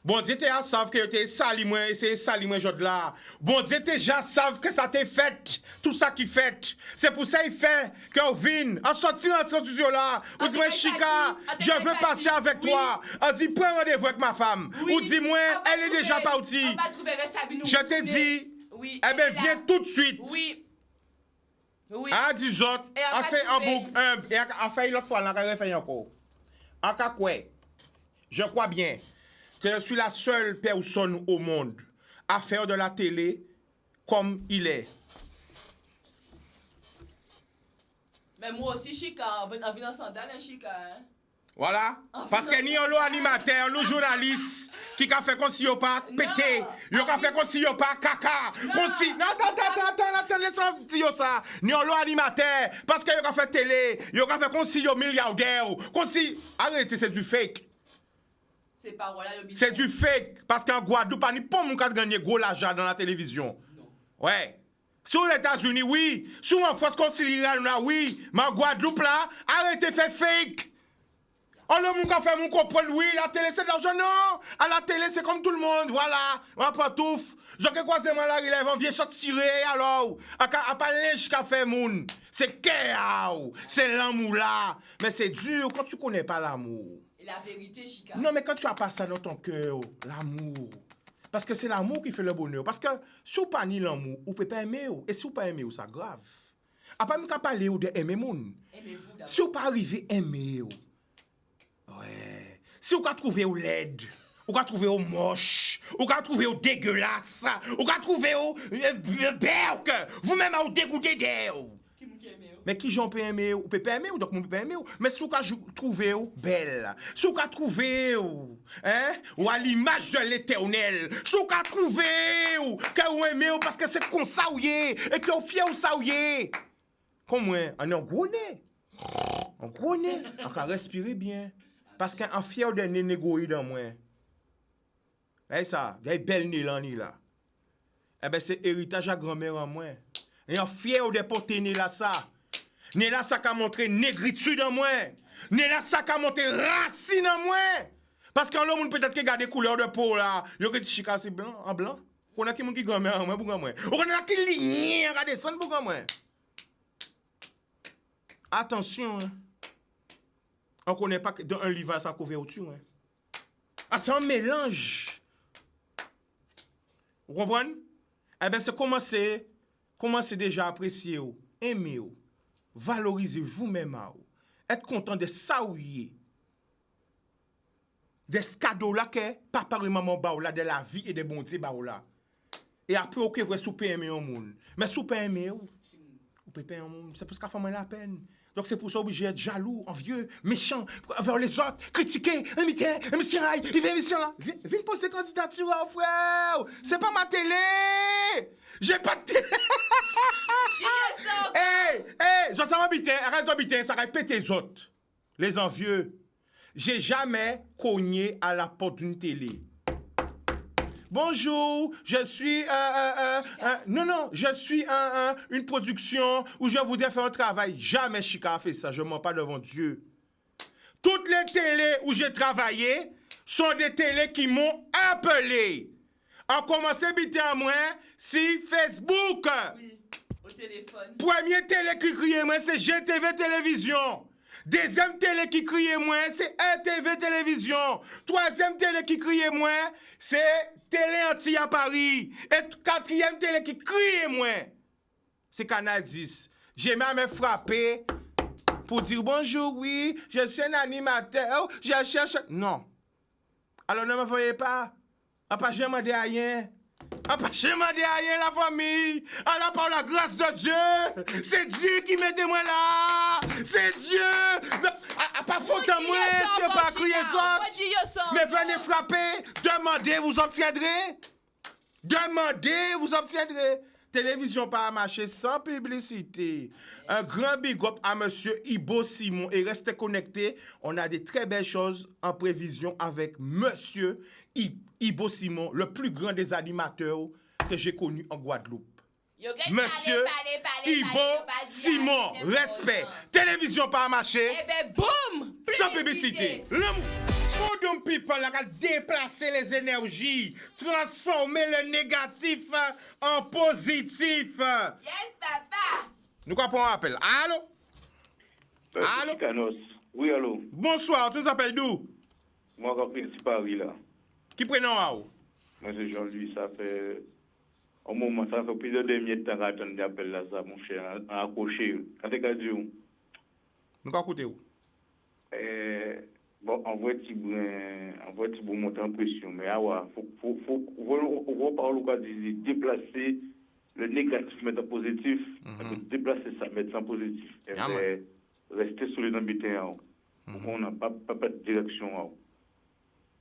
Bon Dieu t'es savent que tu sali moi, essayé sali moi jod là. Bon Dieu t'es déjà savent que ça t'est fait, tout ça qui fait. C'est pour ça il fait qu'on vienne en sortir en studio là. Ou dis-moi Chica, je veux passer avec toi. On dit prends rendez-vous avec ma femme. Ou dis-moi elle est déjà partie. Je te dis, eh bien viens tout de suite. Oui. À 10 autres, assez en boucle, et à faire l'autre fois, on a fait encore. En cas quoi, je crois bien que je suis la seule personne au monde à faire de la télé comme il est. Mais moi aussi, Chica, on vient en sandales, hein, Chica. Hein? Voilà. Parce que ni on animateur, nous journalistes, qui a fait comme si yon pas pété, yon a fait comme si yon pas caca, comme si... Non, attends, laisse-moi dire ça. Ni on animateur, parce que yon a fait télé, yon a fait comme si yon milliardaire, comme si... Arrêtez, c'est du fake. C'est pas voilà le business. C'est du fake. Parce qu'en Guadeloupe, pas ni pas mon cas de gagner gros l'argent dans la télévision. Non. Ouais. Sur les États-Unis, oui. Sur en France conciliale, oui. Mais en Guadeloupe, là, arrêtez de faire fake. On le monde fait mon comprendre, oui, la télé c'est de l'argent, non. À la télé c'est comme tout le monde, voilà. On prend tout. Je que quoi c'est moi là, il est un vieux chat tiré, alors. À pas linge qu'a fait moun. C'est kéao. C'est l'amour là. Mais c'est dur quand tu connais pas l'amour. Et la vérité, Chica. Non, mais quand tu as pas ça dans ton cœur, l'amour. Parce que c'est l'amour qui fait le bonheur. Parce que si vous pas ni l'amour, vous pouvez pas aimer. Et si vous pas aimer, ça grave. Après, je ne parler de aimer moun. Aimez-vous d'abord. Si vous pas arriver à aimer, ouais. Si vous pas trouver au laide, vous pas trouver au moche, vous pas trouver au dégueulasse, vous pas trouver au berk, vous-même à vous dégoûter d'elle. Mais qui j'en peux aimer ou peut pas aimer ou donc mon peut pas aimer mais si vous trouver belle, si vous trouver hein ou à l'image de l'Éternel, si vous trouver que vous aimez parce que c'est comme ça ou et que vous fier ou ça ou comme moi on est en gros nez. On connaît, on peut respirer bien parce qu'un fier de négoïde dans moi. Et ça, il y a belle nez là. Eh ben c'est héritage à grand-mère en moi. Et on fier de porter nez là ça. Nez là ça qu'a montré négritude en moi. Nez là ça qu'a montré racine en moi. Parce que l'homme peut-être qui garde couleur de peau là, yo que chica c'est blanc en blanc. On a qui mon qui grand-mère en moi pour moi. On a qui ligne à descendre pour moi. Attention, hein. On ne connaît pas que dans un livre sa couverture. Hein. Ah, c'est un mélange. Vous comprenez? Eh bien, c'est commencer déjà à apprécier, aimer, valoriser vous-même, être content de ça ou y des cadeaux là que papa et maman ba là de la vie et des bontés ba là. Et après, ok, vous souper aimer un monde. Mais souper aimer, vous pouvez pas un monde. C'est parce qu'à faire la peine. Donc c'est pour ça obligé d'être jaloux, envieux, méchant, vers les autres, critiquer, imiter, émission là, il vient émission là. Viens poser candidature, frère. C'est pas ma télé. J'ai pas de télé. Hey, je sais m'habiter, arrête d'habiter, ça va péter les autres. Les envieux. J'ai jamais cogné à la porte d'une télé. Bonjour, je suis je suis une production où je voudrais faire un travail. Jamais Chica a fait ça, je ne mens pas devant Dieu. Toutes les télés où j'ai travaillé sont des télés qui m'ont appelé. En commençant à moi, si Facebook. Oui, au téléphone. Premier télé qui criait moi, c'est GTV Télévision. Deuxième télé qui criait moi, c'est RTV Télévision. Troisième télé qui criait moi, c'est Télé Anti à Paris. Et quatrième télé qui criait moi, c'est Canal 10. J'ai même frappé pour dire bonjour, oui, je suis un animateur, je cherche... Non. Alors ne me voyez pas. Pas j'ai demandé à rien. Pas j'ai demandé à rien la famille. Alors par la grâce de Dieu, c'est Dieu qui mettait moi là. C'est Dieu. Pas faute à moi, je ne sais pas crier ça. Mais venez frapper, demandez, vous obtiendrez. Demandez, vous obtiendrez. Télévision pas à marcher sans publicité. Un grand big up à monsieur Ibo Simon et restez connectés. On a des très belles choses en prévision avec monsieur Ibo Simon, le plus grand des animateurs que j'ai connu en Guadeloupe. Monsieur Ibo Simon, respect. Télévision pas à marcher. Eh ben boum! Sans publicité. Pour people a déplacer les énergies, transformer le négatif en positif. Yes, papa! Nous comprenons un appel. Allô? Allô? Chicanos. Oui, allô. Bonsoir, tu nous appelles d'où? Moi, je suis Paris là. Qui prénom à vous? Moi, c'est Jean-Louis. Ça fait un moment, ça fait plusieurs demi temps qu'attendre l'appel là, ça, mon cher, à accrocher. Quand t'es qu'à dire? Nous comprenons où? Bon, en vrai, tu peux monter en pression. Mais faut parler de déplacer le négatif, mettre en positif. Déplacer ça, mettre ça en positif. Et rester sur les embêtements. On n'a pas de direction.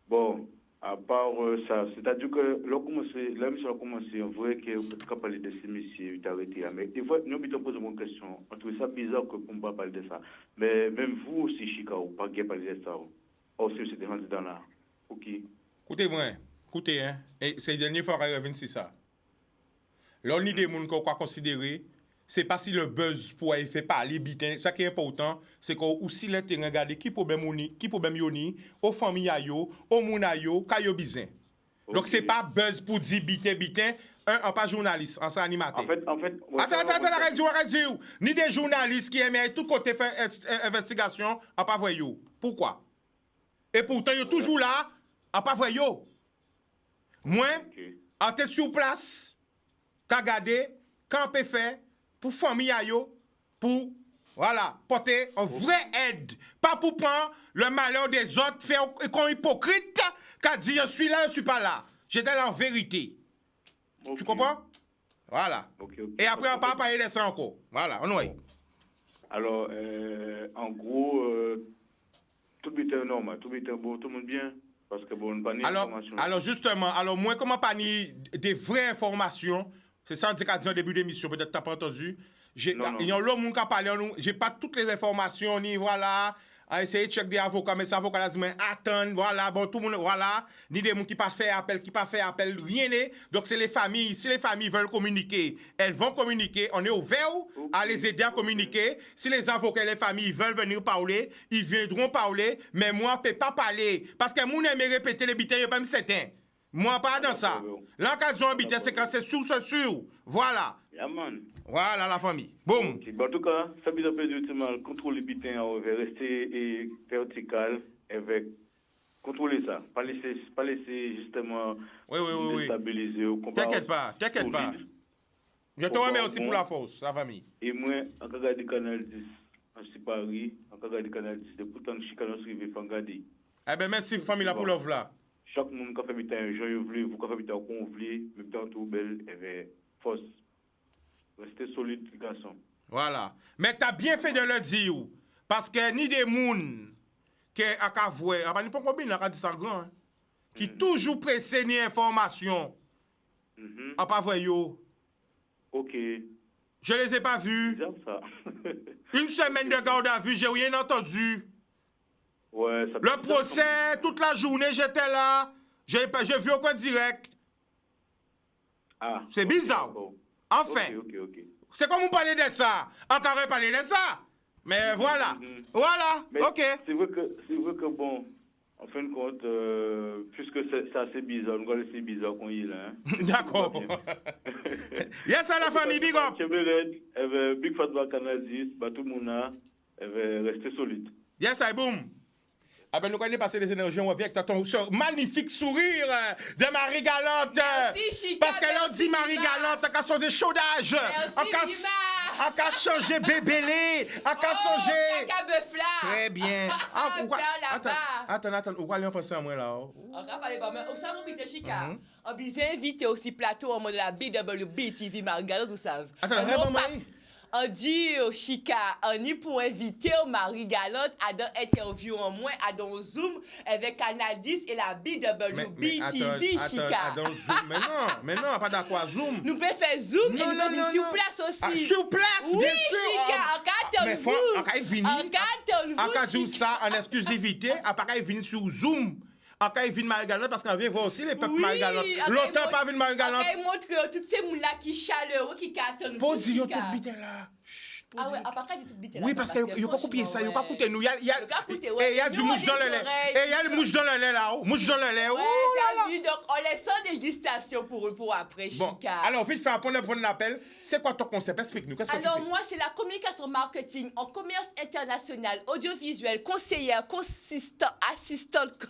Bon, à part ça, c'est-à-dire que la mission a commencé, en vrai, qu'on peut parler de ces messieurs, d'arrêter. Mais des fois, nous avons posé une question. On trouve ça bizarre qu'on ne peut pas parler de ça. Mais même vous aussi, Chicago, pas de parler de ça. Aussi, c'est rendu dans là. OK. Écoutez-moi, hein. Et c'est la dernière fois qu'on revient sur ça. L'on a des gens qu'on peut considérer. C'est pas si le buzz pour faire parler bitin. Ce qui est important, c'est qu'on aussi les terrains regarder qui problème yoni, aux familles yo, aux moun yo, kayo bizin. Donc c'est pas buzz pour dire bitin, un pas journaliste, un animateur. En fait. Arrête. Ni des journalistes qui aiment tout côté faire investigation, en pas vrai yo. Pourquoi? Et pourtant yo toujours là, en pas vrai yo. Moi, en t'es sur place, qu'a gardé, quand peut faire pour famille yo, pour porter une vraie aide, pas pour prendre le malheur des autres, faire comme hypocrite, qu'a dit je suis là, je suis pas là. J'étais là en vérité. Tu comprends? Voilà. Et après on va pas parler de ça encore. Voilà, on y. Alors, en gros, tout est normal, tout est bon, tout le monde bien. Parce que bon, on n'a pas d'informations. Alors justement, moi comment pas ni des vraies informations. C'est ça que je dis au début de l'émission, peut-être que tu n'as pas entendu. Il y a l'homme qui a parlé, je n'ai pas toutes les informations, ni voilà, à essayer de checker des avocats, mais ces avocats disent, attends, voilà, bon, tout le monde, voilà, ni des gens qui pas fait appel, rien n'est. Donc c'est les familles, si les familles veulent communiquer, elles vont communiquer, on est ouvert à les aider à communiquer. Si les avocats et les familles veulent venir parler, ils viendront parler, mais moi, je ne peux pas parler, parce que moi, j'aime répéter les bitailles, je ne suis pas certain. Moi, pas dans ça. L'occasion habitée, c'est quand c'est sûr. Voilà. Yeah, man. Voilà la famille. Boum. Okay. En tout cas, ça veut dire contrôler le bitin, rester vertical avec contrôler ça. Pas laisser justement déstabiliser. T'inquiète pas. Je te remercie pour la force, la famille. Et moi, en cas de Canal 10, en Paris, en cas de Canal 10, depuis tant que Chicanos arrive, faut regarder. Eh bien, merci famille pour l'offre là. Chaque monde qui a fait un jeu, vous qui fait un conflit, même temps tout belle, et force. Restez solide, garçon. Voilà. Mais tu as bien fait de le dire. Parce que ni des gens qui ont vu, pas combien dit ça grand, qui toujours pressent ni information. Pas vrai yo. OK. Je les ai pas vus. Ça. Une semaine de garde à vue, j'ai rien entendu. Ouais, ça le procès, toute la journée, j'étais là. J'ai vu aucun direct. C'est bizarre. Enfin. OK. C'est comme vous parlez de ça. Encore parler de ça. Mais voilà. Mais OK. C'est vrai que bon, en fin de compte, puisque c'est assez bizarre, on va laisser bizarre qu'on y est là. D'accord. Yes, à la famille, big up. Big Fat Canal 10, tout le monde va rester solide. Yes, I boom. Ah ben nous allons passer des énergies, on revient avec ton magnifique sourire de Marie Galante. Merci, Chica. Parce qu'elle a dit Marie Galante, elle a changé chaudage. Merci, elle a changé bébélé. Elle a changé. Très bien. Attends, on va aller en passer à moi là. On va parler pas mal. Vous savez, on Chica. On a invité aussi plateau en mode la BWB TV Marie Galante, vous savez. Attends, on dit Chica, on y pour inviter Marie Galante à une interview en moins à dans Zoom avec Canal 10 et la BWB TV, Chica. Mais non, pas d'accord Zoom. Nous pouvons faire Zoom et nous pouvons venir sur place aussi. Sur place, oui, bien sûr. Chica, en cas de ça en exclusivité, après venir sur Zoom. Encore, il vient Marie Galante parce qu'on vient voir aussi les peuples Marie Galante. Longtemps pas vu Marie Galante. Il montre tous ces gens-là qui chaleureux, qui attendent. Pour dire tout bité là. Ah ouais, à part de tout bité là. Oui, parce qu'il n'y a pas coupé ça, il n'y a pas coupé nous. Il y a du mouche dans le lait. Et il y a le mouche dans le lait là. Mouche dans le lait. Ouais, t'as vu, donc on laisse sans dégustation pour après, Chica. Bon, alors vite, fais un point d'appel. C'est quoi ton concept? Explique-nous. Alors moi, c'est la communication marketing en commerce international, audiovisuel, conseillère, assistante,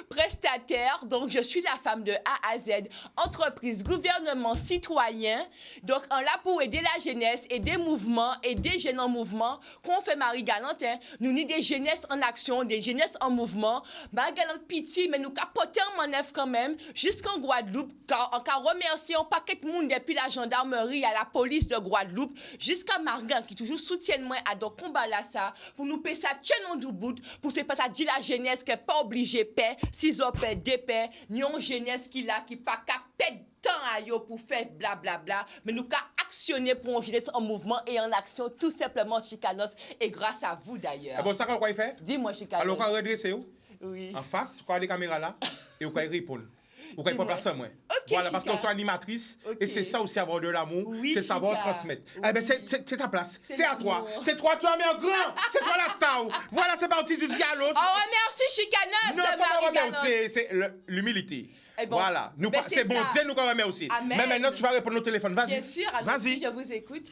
prestataire. Donc, je suis la femme de A à Z, entreprise, gouvernement, citoyen. Donc, on là pour aider la jeunesse, aider mouvements, aider des jeunes en mouvement, qu'on fait Marie-Galante, hein, nous ni des jeunesses en action, des jeunesses en mouvement. Marie-Galante pitié, mais nous capoter en manœuvre quand même, jusqu'en Guadeloupe, car remercier un paquet de monde depuis la gendarmerie à la police de Guadeloupe, jusqu'à Margan qui toujours soutient moi à donc combat là ça, pour nous payer ça tient du bout, pour se pas à dire la jeunesse qui est pas obligée paix, si on paix des paix, ni une jeunesse qui là qui pas qu'à perdre temps à yo pour faire blablabla, mais nous qu'à actionner pour une jeunesse en mouvement et en action tout simplement Chicanos et grâce à vous d'ailleurs. Ah bon, ça quoi il fait? Dis-moi Chicanos. Alors quand redresser où? Oui. En face, quand les caméras là et vous pouvez répondre. Vous pouvez pas passer moi. Voilà, parce qu'on soit animatrice et c'est ça aussi avoir de l'amour, Oui, c'est savoir Chica. transmettre. Oui. Eh ben c'est ta place, c'est à toi. l'amour. C'est toi, tu as mis en grand. C'est toi la star. Voilà, c'est parti du dialogue. Oh merci Chicanos. Non, ça va Marie-Galante. remercier, c'est l'humilité. Eh bon, Voilà, nous ben, c'est bon ça. Dieu nous qu'on remercie. Amen. Mais maintenant tu vas répondre au téléphone, vas-y. Bien sûr, allons-y, je vous écoute.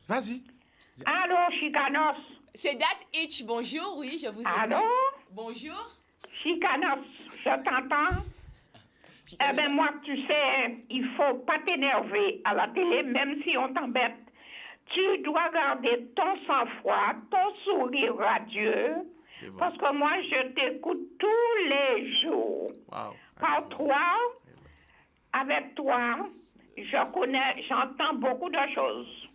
Vas-y. Allô, Chicanos. C'est That Itch, bonjour, oui, je vous écoute. Allô? Bonjour. Chicanos, je t'entends. Eh bien, moi, tu sais, il faut pas t'énerver à la télé, même si on t'embête. Tu dois garder ton sang-froid, ton sourire radieux, parce que moi, je t'écoute tous les jours. Wow. Par toi, avec toi, j'entends beaucoup de choses.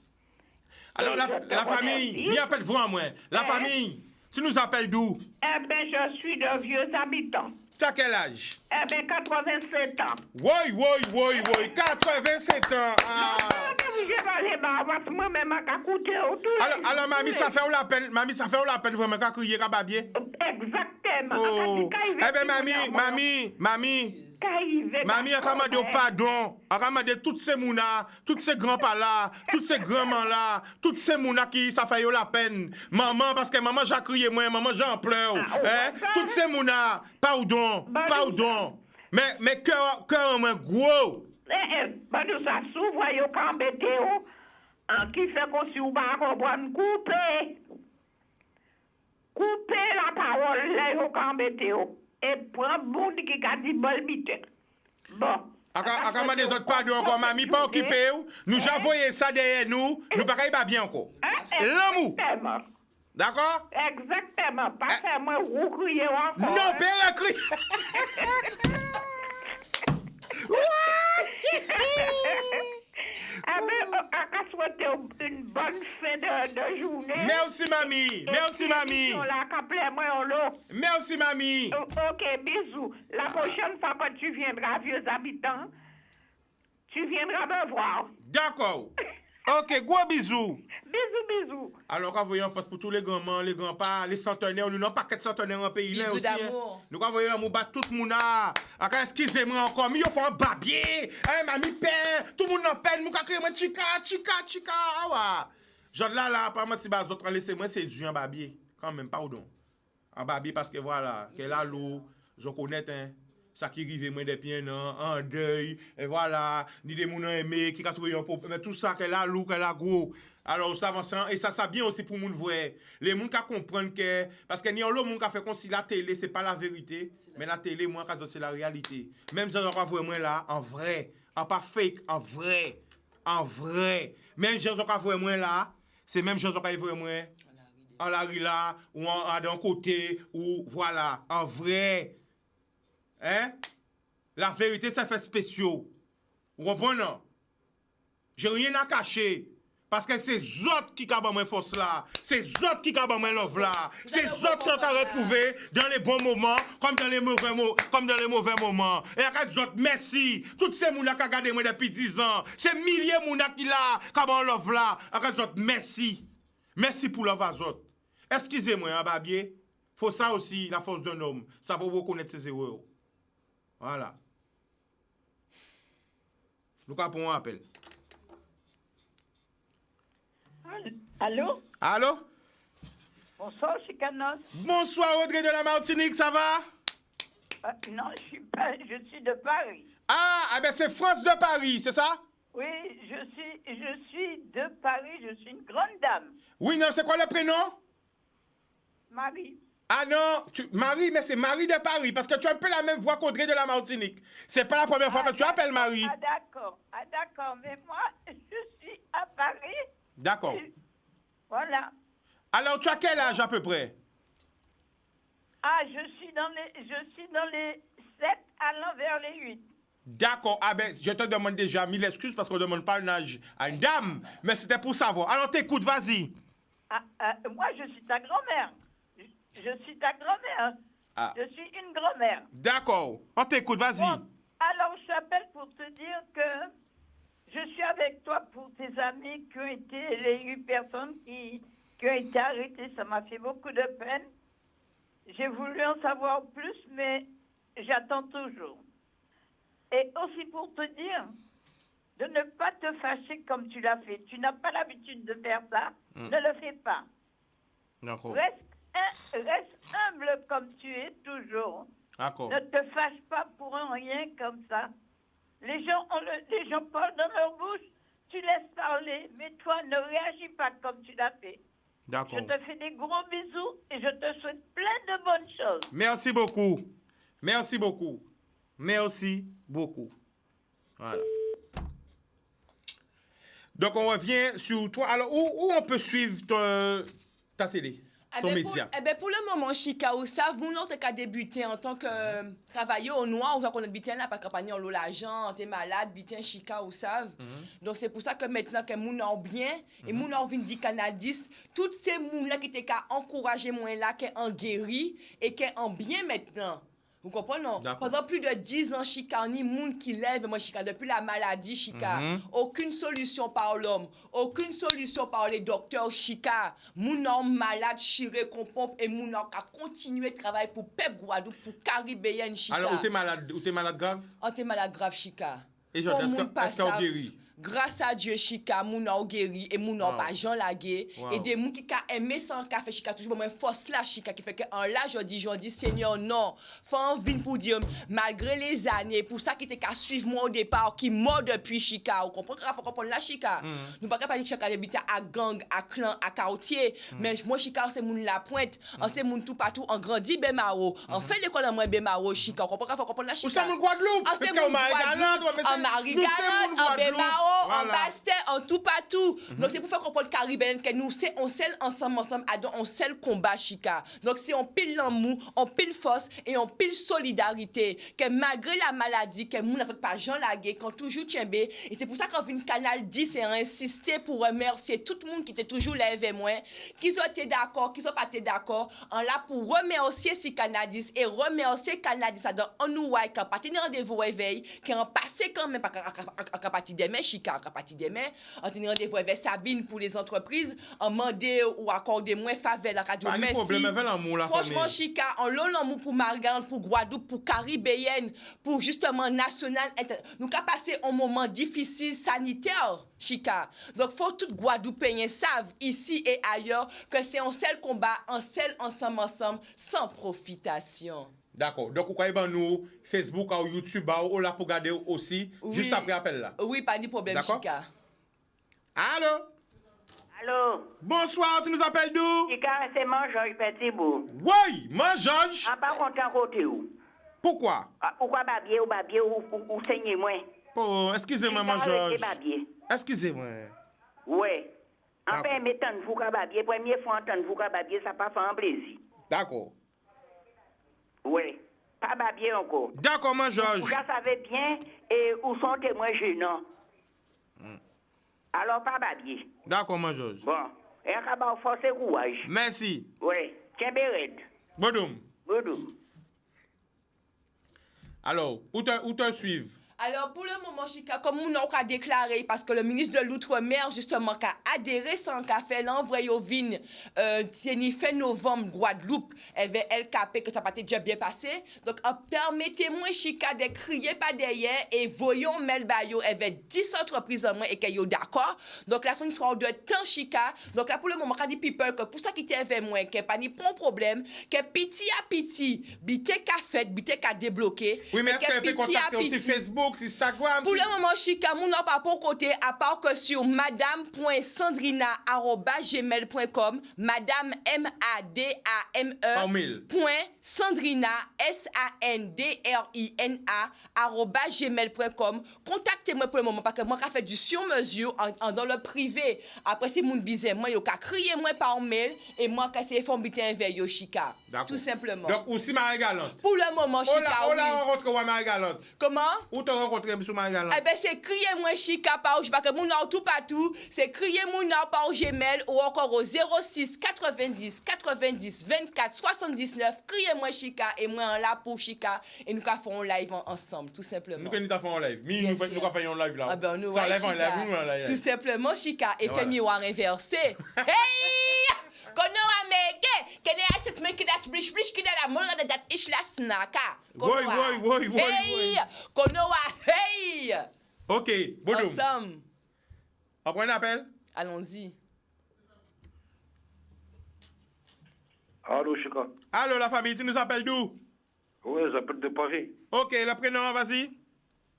Alors la famille, il appelle vous à moi. La famille, tu nous appelles d'où? Eh bien, je suis de vieux habitants. Tu as quel âge? Eh bien, 87 ans. Oui, 87 ans. Ah. Alors, mamie, ça fait où la peine? Mamie, ça fait où la peine vraiment qu'à crier qu'à babier? Exactement. Oh. Eh bien, mamie, a commandé au pardon. A commandé toutes ces mounas, toutes ces grands-pas là, toutes ces grands-mans là, toutes ces mounas qui ça fait la peine. Maman, parce que maman, j'ai crié moi, maman, j'en pleure. Toutes ces mounas, pardon. Mais cœur en moins gros. Nous ça s'ouvre, yo quand météo, qui fait qu'on si ou pas comprendre, couper la parole, là, yo quand météo, et prendre monde qui a dit bol bite. Bon. A comment des autres pardon encore, mamie, pas occupé ou? Nous j'envoyé ça derrière nous, nous pas pas bien encore. L'amour. D'accord? Exactement. Pas faire moi ou crier encore. Non, père crier. À souhaiter une bonne fin de journée. Merci, mamie. Merci, mamie. Merci, mamie. Ok, bisous. La prochaine fois que tu viendras, vieux habitants, tu viendras me voir. D'accord. Ok, gros bisous. Bisous. Alors, quand vous voyez en face pour tous les grands-mans, les grands-pas, les centenaires, nous n'avons pas que de centenaires en pays là bisous aussi. d'amour. Nous quand vous voyez l'amour bat tout le monde là. Excusez-moi encore, mais il faut un babier. Mamie père, tout le monde en peine, nous quand crier moi chica. Ah ouais. Genre là, pas moi si bas autres laissez-moi séduire un babier. Quand même, pardon. Un babier parce que voilà, qu'elle a l'eau, je connais ça qui arrive moi depuis un an, en deuil, et voilà, ni des gens aimés, qui a trouvé un problème, mais tout ça, qu'elle a lourd, qu'elle a gros. Alors, ça avance, et ça bien aussi pour les gens voir. Les gens qui comprennent que, parce que n'y a l'autre monde qui fait comme si la télé, c'est pas la vérité, mais la télé, moi, c'est la réalité. Même si on va voir moi là, en vrai, en pas fake, en vrai. Même si on va voir moi là, c'est même si on va voir moi en la rue là, ou d'un côté, ou voilà, en vrai. Hein? La vérité, ça fait spéciaux. Vous comprenez? J'ai rien à cacher. Parce que c'est autres qui ont moins force là. C'est autres qui ont moins love là. C'est autres qui ont retrouvé dans les bons moments, comme dans les mauvais moments. Et à d'autres, merci. Toutes ces gens qui ont gardé moi depuis 10 ans. Ces milliers de gens qui là, qui ont love là. À d'autres, merci. Merci pour love à autres. Excusez-moi, hein, babier. Faut ça aussi, la force d'un homme. Ça va reconnaître ses erreurs. Voilà. Nous avons un appel. Allô? Allô? Bonsoir, Chicanos. Bonsoir, Audrey de la Martinique, ça va? Non, je suis de Paris. Ah, ben c'est France de Paris, c'est ça? Oui, je suis de Paris, je suis une grande dame. Oui, non, c'est quoi le prénom? Marie. Ah non, Marie, mais c'est Marie de Paris, parce que tu as un peu la même voix qu'Audrey de la Martinique. C'est pas la première fois que tu appelles Marie. Ah d'accord, mais moi, je suis à Paris. D'accord. Voilà. Alors, tu as quel âge à peu près? Ah, je suis dans les 7 allant vers les 8. D'accord. Ah ben, je te demande déjà 1000 excuses parce qu'on ne demande pas un âge à une dame. Mais c'était pour savoir. Alors, t'écoutes, vas-y. Moi, je suis ta grand-mère. Je suis ta grand-mère. Ah. Je suis une grand-mère. D'accord. On t'écoute, vas-y. Bon, alors, je t'appelle pour te dire que je suis avec toi pour tes amis qui ont été les 8 personnes qui ont été arrêtées. Ça m'a fait beaucoup de peine. J'ai voulu en savoir plus, mais j'attends toujours. Et aussi pour te dire de ne pas te fâcher comme tu l'as fait. Tu n'as pas l'habitude de faire ça. Ne le fais pas. D'accord. Reste humble comme tu es toujours. D'accord. Ne te fâche pas pour un rien comme ça. Les gens parlent dans leur bouche. Tu laisses parler, mais toi, ne réagis pas comme tu l'as fait. D'accord. Je te fais des gros bisous et je te souhaite plein de bonnes choses. Merci beaucoup. Merci beaucoup. Merci beaucoup. Voilà. Donc, on revient sur toi. Alors, où on peut suivre ta télé, ton média? Pour le moment, Chika, vous savez, nous, on a débuté en tant que travailleur au noir. On va qu'on a débuté là, parce qu'on a l'argent, on est malade, débuté Chika, vous savez. Donc, c'est pour ça que maintenant, que nous avons bien, et nous avons dit Canal 10, toutes ces gens-là qui étaient encouragés, moi, là, qui sont guéris et qui sont bien maintenant. Vous comprenez, non? Pendant plus de 10 ans, Chika, ni monde qui lève, moi, Chika, depuis la maladie, Chika. Aucune solution par l'homme, aucune solution par les docteurs, Chika. Moun homme malade, chiré, qu'on pompe, et moun homme a continué de travailler pour Pep Guadeloupe, pour Caribéenne, Chika. Alors, où t'es malade grave? T'es malade grave, Chika. Et est-ce qu'on guérit? Grâce à Dieu, Chika, moun a guéri et moun a pas Jean Lagué. Et des moun qui a aimé sans café, Chika, toujours moi force là, Chika, qui fait que en là, je dis, Seigneur, non. Faut en venir pour dire, malgré les années, pour ça qui était qu'à suivre moi au départ, qui mort depuis Chika. Vous comprenez? Faut comprendre là, Chika. Nous pas pas dire Chika habite à gang, à clan, à quartier. Mais moi, Chika, c'est moun la pointe. C'est moun tout partout, en grandi Bemaro. En fait l'école en moins Bemaro, Chika. Vous comprenez? Faut comprendre là, Chika. Ou c'est moun Guadeloupe? Parce que en Marie-Galante, en Bemaro, en Bastet, en tout partout. Donc c'est pour faire comprendre Caribéenne que nous c'est on seul ensemble on seul combat Chika. Donc si on pile l'amour, on pile force et on pile solidarité que malgré la maladie que nous n'avons pas Jean Lagué quand toujours tienbe et c'est pour ça qu'on vient Canal 10 et insister pour remercier tout le monde qui était toujours là avec moi, qui ont été d'accord, qui sont pas été d'accord, en là pour remercier si Canal 10 et remercier Canal 10 dans on nous ouais quand pas tenir rendez-vous réveil qui en passé quand même pas en partie demain Chika en partie demain on tenir rendez-vous avec Sabine pour les entreprises en demander ou accorder moins faveur la radio merci franchement Chika en l'amour pour Margante pour Guadeloupe pour Caribéenne pour justement national nous qu'a passé un moment difficile sanitaire Chika donc faut tout Guadeloupéens savent ici et ailleurs que c'est un seul combat un seul ensemble sans profitation. D'accord. Donc, vous croyez nous Facebook ou YouTube ou là pour regarder aussi juste après l'appel là? Oui, pas de problème, Chika. Allô? Allô? Bonsoir, tu nous appelles d'où? Chika, c'est moi, Georges Petitbou. Oui, moi, Georges. Ah, pas content côté où? Pourquoi? Pourquoi babier ou saigner moi? Oh, excusez-moi, moi, Georges. Excusez-moi. Oui. En fait, mettant vous babier, première fois entendre vous babier, ça pas fait un plaisir. D'accord. Oui, pas babier encore. D'accord, moi, Georges. Vous savez bien, et où sont témoins gênants. Alors, pas babier. D'accord, moi, Georges. Bon, et on va forcer courage. Merci. Oui, tiens, Béred. Bodoum. Bodoum. Alors, où te suivre? Alors, pour le moment, Chika, comme nous avons déclaré, parce que le ministre de l'Outre-mer, justement, a adhéré sans qu'a fait l'envoyer au VIN, fin novembre, Guadeloupe, elle capé que ça n'a pas déjà bien passé. Donc, permettez-moi, Chika, de crier pas derrière et voyons Melbayo, elle avait 10 entreprises en moins et qu'elle est d'accord. Donc, là, son histoire de temps, Chika. Donc, là, pour le moment, quand dit people, que pour ça qui était avec moi, qu'elle pas ni bon problème, que petit à petit, bité qu'a fait, bité qu'a débloqué. Oui, mais est-ce qu'elle peut contacter aussi Facebook? Facebook, Instagram. Pour le moment, Chica, mon n'a pas pour côté, à part que sur madame.sandrina@gmail.com, madame Par mail. Sandrina, SANDRINA, Contactez-moi pour le moment, parce que moi, je fais du sur-mesure dans le privé. Après, si mon bizarre, moi, je crier moi par mail, et moi, je vais faire un bitin vers yo, Chica. Tout simplement. Donc, aussi Marie-Galante. Pour le moment, Chica, On l'a rencontré, Marie-Galante. Comment? Où t'as rencontré, M. Marie-Galante? Eh ben, c'est crier moi Chica par parce que mon nom tout partout, c'est crier mon nom par Gmail ou encore au 06 90 90 24 79. Criez moi Chica et moi en là pour Chica et nous faisons un live ensemble, tout simplement. Nous faisons un live. Nous faisons un live là. Ah ben, nous, ça, ouais, live. Tout simplement, Chica, et voilà. fait miroir inversé. Hey! Kono amege, kene aset men ki das blish blish ki da la molga da dat ish la snaka. Woy. Hey! Kono wa hey! Ok, bonjour. Ensemble. On prend un appel? Allons-y. Allô, Chica. Allô, la famille, tu nous appelles d'où? Oui, j'appelle de Paris. Ok, le prénom, vas-y.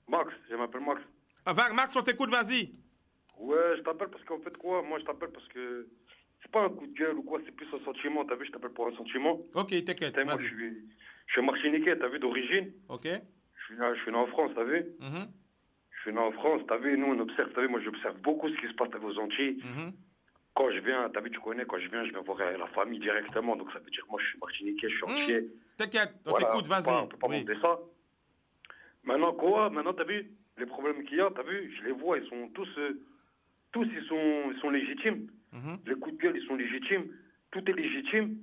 Max, je m'appelle Max. Max, on t'écoute, vas-y. Ouais, je t'appelle parce qu'en fait, quoi, moi, je t'appelle parce que c'est pas un coup de gueule ou quoi, c'est plus un sentiment. T'as vu, je t'appelle pour un sentiment. Ok, t'inquiète. Moi, je suis martiniquais, t'as vu, d'origine. Ok. Je suis né en France, t'as vu. Je suis né en France, t'as vu, nous, on observe, t'as vu, moi, j'observe beaucoup ce qui se passe, t'as vu, aux Antilles. Quand je viens, t'as vu, tu connais, quand je viens voir la famille directement. Donc, ça veut dire que moi, je suis martiniquais, je suis entier. T'inquiète, on t'écoute, vas-y. On peut pas monter ça. Maintenant, quoi? Maintenant, t'as vu, les problèmes qu'il y a, t'as vu, je les vois, ils sont tous ils sont légitimes. Les coups de gueule, ils sont légitimes. Tout est légitime.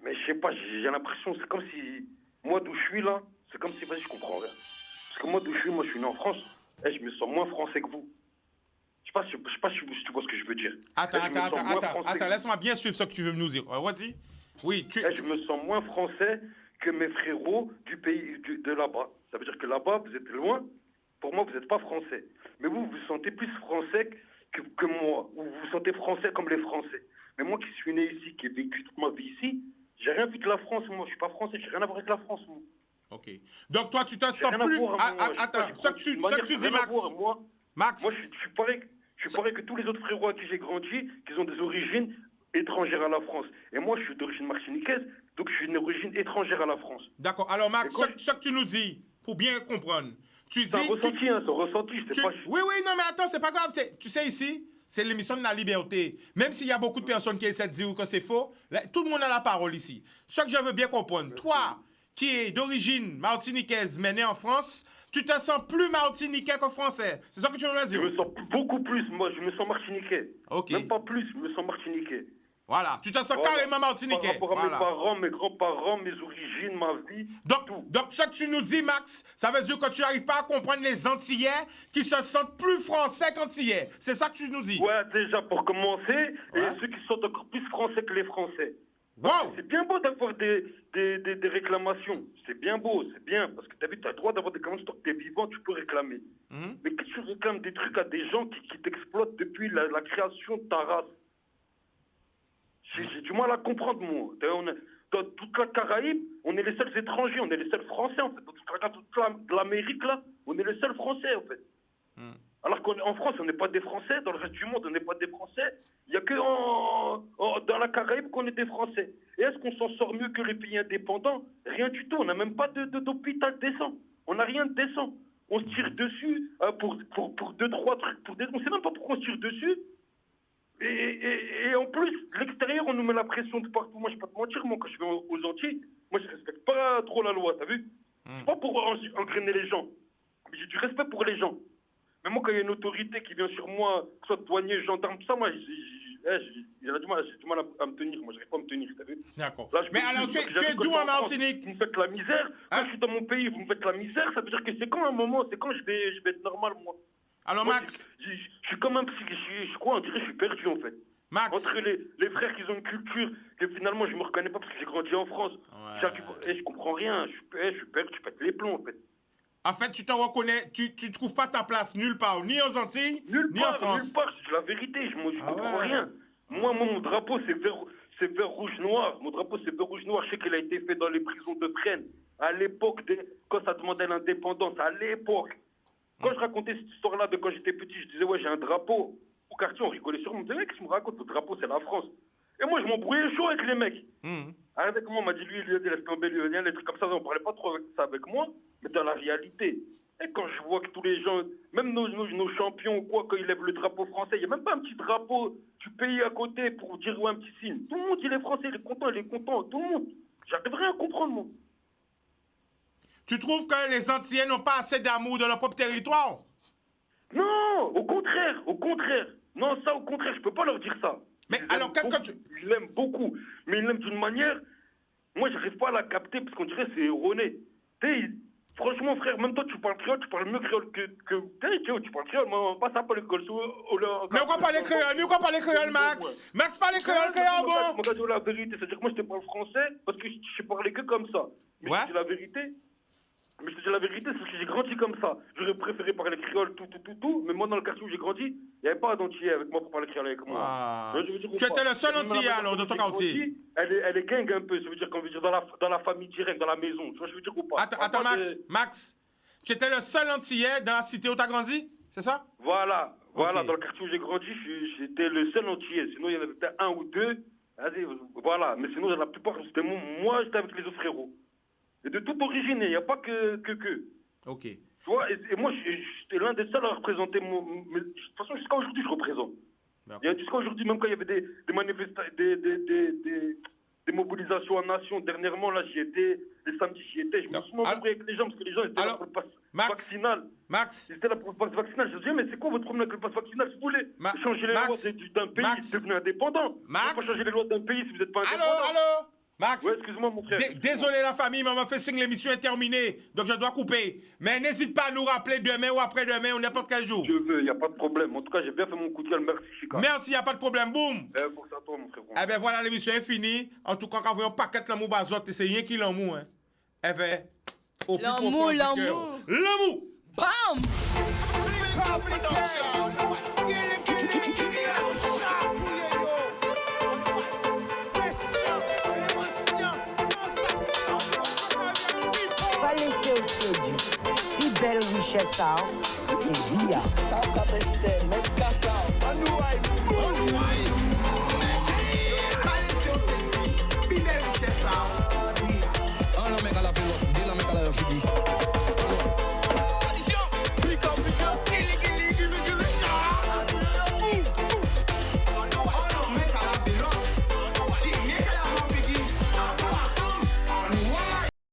Mais je sais pas, j'ai l'impression, c'est comme si, moi, d'où je suis là, c'est comme si, vas-y, je comprends rien. Parce que moi, d'où je suis né en France, et je me sens moins français que vous. Je sais pas si tu vois ce que je veux dire. Attends, laisse-moi bien suivre ce que tu veux nous dire. Vas-y. Oui, je me sens moins français que mes frérots du pays, de là-bas. Ça veut dire que là-bas, vous êtes loin. Pour moi, vous n'êtes pas français. Mais vous vous sentez plus français que moi. Ou vous vous sentez français comme les Français. Mais moi qui suis né ici, qui ai vécu toute ma vie ici, j'ai rien vu de la France, moi. Je suis pas français, j'ai rien à voir avec la France, moi. Ok. Donc toi, tu te sens plus... Attends, ce que tu dis, Max. Max. Moi, je suis pareil que tous les autres frérots à qui j'ai grandi, qui ont des origines étrangères à la France. Et moi, je suis d'origine martiniquaise, donc je suis d'une origine étrangère à la France. D'accord. Alors, Max, ce que tu nous dis, pour bien comprendre, tu dis... C'est un ressenti, c'est un ressenti, je sais pas... Oui, non, mais attends, c'est pas grave. Tu sais, ici, c'est l'émission de la liberté. Même s'il y a beaucoup de personnes qui essaient de dire que c'est faux, tout le monde a la parole ici. Ce que je veux bien comprendre, toi, qui es d'origine martiniquaise, mais né en France... Tu te sens plus martiniquais que français. C'est ça que tu veux me dire? Je me sens beaucoup plus. Moi, je me sens martiniquais. Ok. Même pas plus, je me sens martiniquais. Voilà. Tu te sens carrément martiniquais. Par rapport à mes parents, mes grands-parents, mes origines, ma vie. Donc, ce que tu nous dis, Max, ça veut dire que tu n'arrives pas à comprendre les Antillais qui se sentent plus français qu'Antillais. C'est ça que tu nous dis? Ouais, déjà, pour commencer. Et ceux qui sont encore plus français que les Français. Wow. C'est bien beau d'avoir des réclamations. C'est bien beau, c'est bien. Parce que tu as vu, tu as le droit d'avoir des réclamations. Tant que tu es vivant, tu peux réclamer. Mais que tu réclames des trucs à des gens qui t'exploitent depuis la création de ta race. J'ai du mal à comprendre, moi. Dans toute la Caraïbe, on est les seuls étrangers, on est les seuls Français, en fait. Dans toute l'Amérique, là, on est les seuls Français, en fait. Alors qu'en France, on n'est pas des Français. Dans le reste du monde, on n'est pas des Français. Il n'y a que dans la Caraïbe qu'on est des Français. Et est-ce qu'on s'en sort mieux que les pays indépendants? Rien du tout. On n'a même pas d'hôpital décent. On n'a rien de décent. On se tire dessus pour 2-3 trucs. On ne sait même pas pourquoi on se tire dessus. Et en plus, l'extérieur, on nous met la pression de partout. Moi, je ne vais pas te mentir, moi, quand je vais aux Antilles, moi, je ne respecte pas trop la loi, t'as vu? C'est pas pour engrainer les gens. Mais j'ai du respect pour les gens. Mais moi, quand il y a une autorité qui vient sur moi, que ce soit douanier, gendarme, tout ça, moi, j'ai du mal à me tenir. Moi, j'arrive pas à me tenir, t'as vu? D'accord. Mais alors, tu es d'où en Martinique? Vous me faites la misère. Quand je suis dans mon pays, vous me faites la misère. Ça veut dire que c'est quand un moment, c'est quand je vais être normal, moi. Alors, moi, Max? Je suis comme un psy. Je crois, on dirait que je suis perdu, en fait. Max? Entre les frères qui ont une culture que finalement, je me reconnais pas parce que j'ai grandi en France. Je comprends rien. Je suis perdu, je pète les plombs, en fait. En fait, tu te reconnais, tu trouves pas ta place nulle part, ni aux Antilles, ni en France. Nulle part, c'est la vérité, je comprends rien. Moi, mon drapeau, c'est vert, rouge, noir. Mon drapeau, c'est vert, rouge, noir. Je sais qu'il a été fait dans les prisons de Fresnes. À l'époque, quand ça demandait l'indépendance, à l'époque. Quand je racontais cette histoire-là de quand j'étais petit, je disais, ouais, j'ai un drapeau. Au quartier, on rigolait sur moi. On me disait, mec, qu'est-ce que tu me racontes? Le drapeau, c'est la France. Et moi, je m'embrouillais chaud avec les mecs. Avec moi, on m'a dit, lui, il laisse tomber, lui, les trucs comme ça. On parlait pas trop avec ça avec moi, mais dans la réalité. Et quand je vois que tous les gens, même nos champions ou quoi, quand ils lèvent le drapeau français, il n'y a même pas un petit drapeau du pays à côté pour dire ouais, un petit signe. Tout le monde, il est français, il est content, tout le monde. J'arriverai à comprendre, moi. Tu trouves que les Antillais n'ont pas assez d'amour de leur propre territoire? Non, au contraire. Non, ça, au contraire, je peux pas leur dire ça. Mais alors, qu'est-ce que tu... Je l'aime beaucoup, mais il l'aime d'une manière... Moi, j'arrive pas à la capter, parce qu'on dirait que c'est erroné. Franchement, frère, même toi, tu parles créole, tu parles mieux créole que... Tu parles créole, mais on passe pas l'école. Mais on va parler créole, Max. Max parle créole, bon. Moi, je dis la vérité, c'est-à-dire que moi, je te parle français, parce que je parlais que comme ça. Mais je te dis la vérité... Mais je te dis la vérité, c'est parce que j'ai grandi comme ça. J'aurais préféré parler créole, tout. Mais moi, dans le quartier où j'ai grandi, il n'y avait pas d'antillais avec moi pour parler créole avec moi. Ah. Tu étais le seul antillais alors, de ton quartier. Elle est gang un peu. Ça veut dire qu'on veut dire dans la famille directe, dans la maison. Tu vois, je veux dire ou pas. Attends, Max. Tu étais le seul antillais dans la cité où tu as grandi, c'est ça? Voilà. Dans le quartier où j'ai grandi, j'étais le seul antillais. Sinon, il y en avait peut-être un ou deux. Voilà. Mais sinon, la plupart, c'était moi, j'étais avec les autres frérots. Et de toute origine, il n'y a pas que. Ok. Tu vois, et moi, j'étais l'un des seuls à représenter de toute façon, jusqu'à aujourd'hui, je représente. Jusqu'à aujourd'hui, même quand il y avait des manifestations, des mobilisations en nation, dernièrement, là, j'y étais, les samedis, j'y étais. Je me suis embrouillé avec les gens, parce que les gens étaient là pour le pass vaccinal. Max. Ils étaient là pour le pass vaccinal. Je disais, mais c'est quoi votre problème avec le pass vaccinal? Si vous voulez changer les lois d'un pays, devenez indépendant. Max. Vous ne pouvez pas changer les lois d'un pays si vous n'êtes pas indépendant. Allô Max, ouais, excuse-moi mon frère. Désolé la famille, mais on m'a fait signe l'émission est terminée, donc je dois couper. Mais n'hésite pas à nous rappeler demain ou après-demain ou n'importe quel jour. Je veux, il n'y a pas de problème. En tout cas, j'ai bien fait mon coup de gueule, merci Chica. Merci, il n'y a pas de problème, boum. Pour ça, toi mon frère. Eh ben voilà, l'émission est finie. En tout cas, quand vous voyez un paquet de l'amour bazot, c'est rien qui l'amour, hein. Eh ben, au plus profond du cœur. L'amour. Bam! Pas laisser au séduit. Une belle richesse, et via.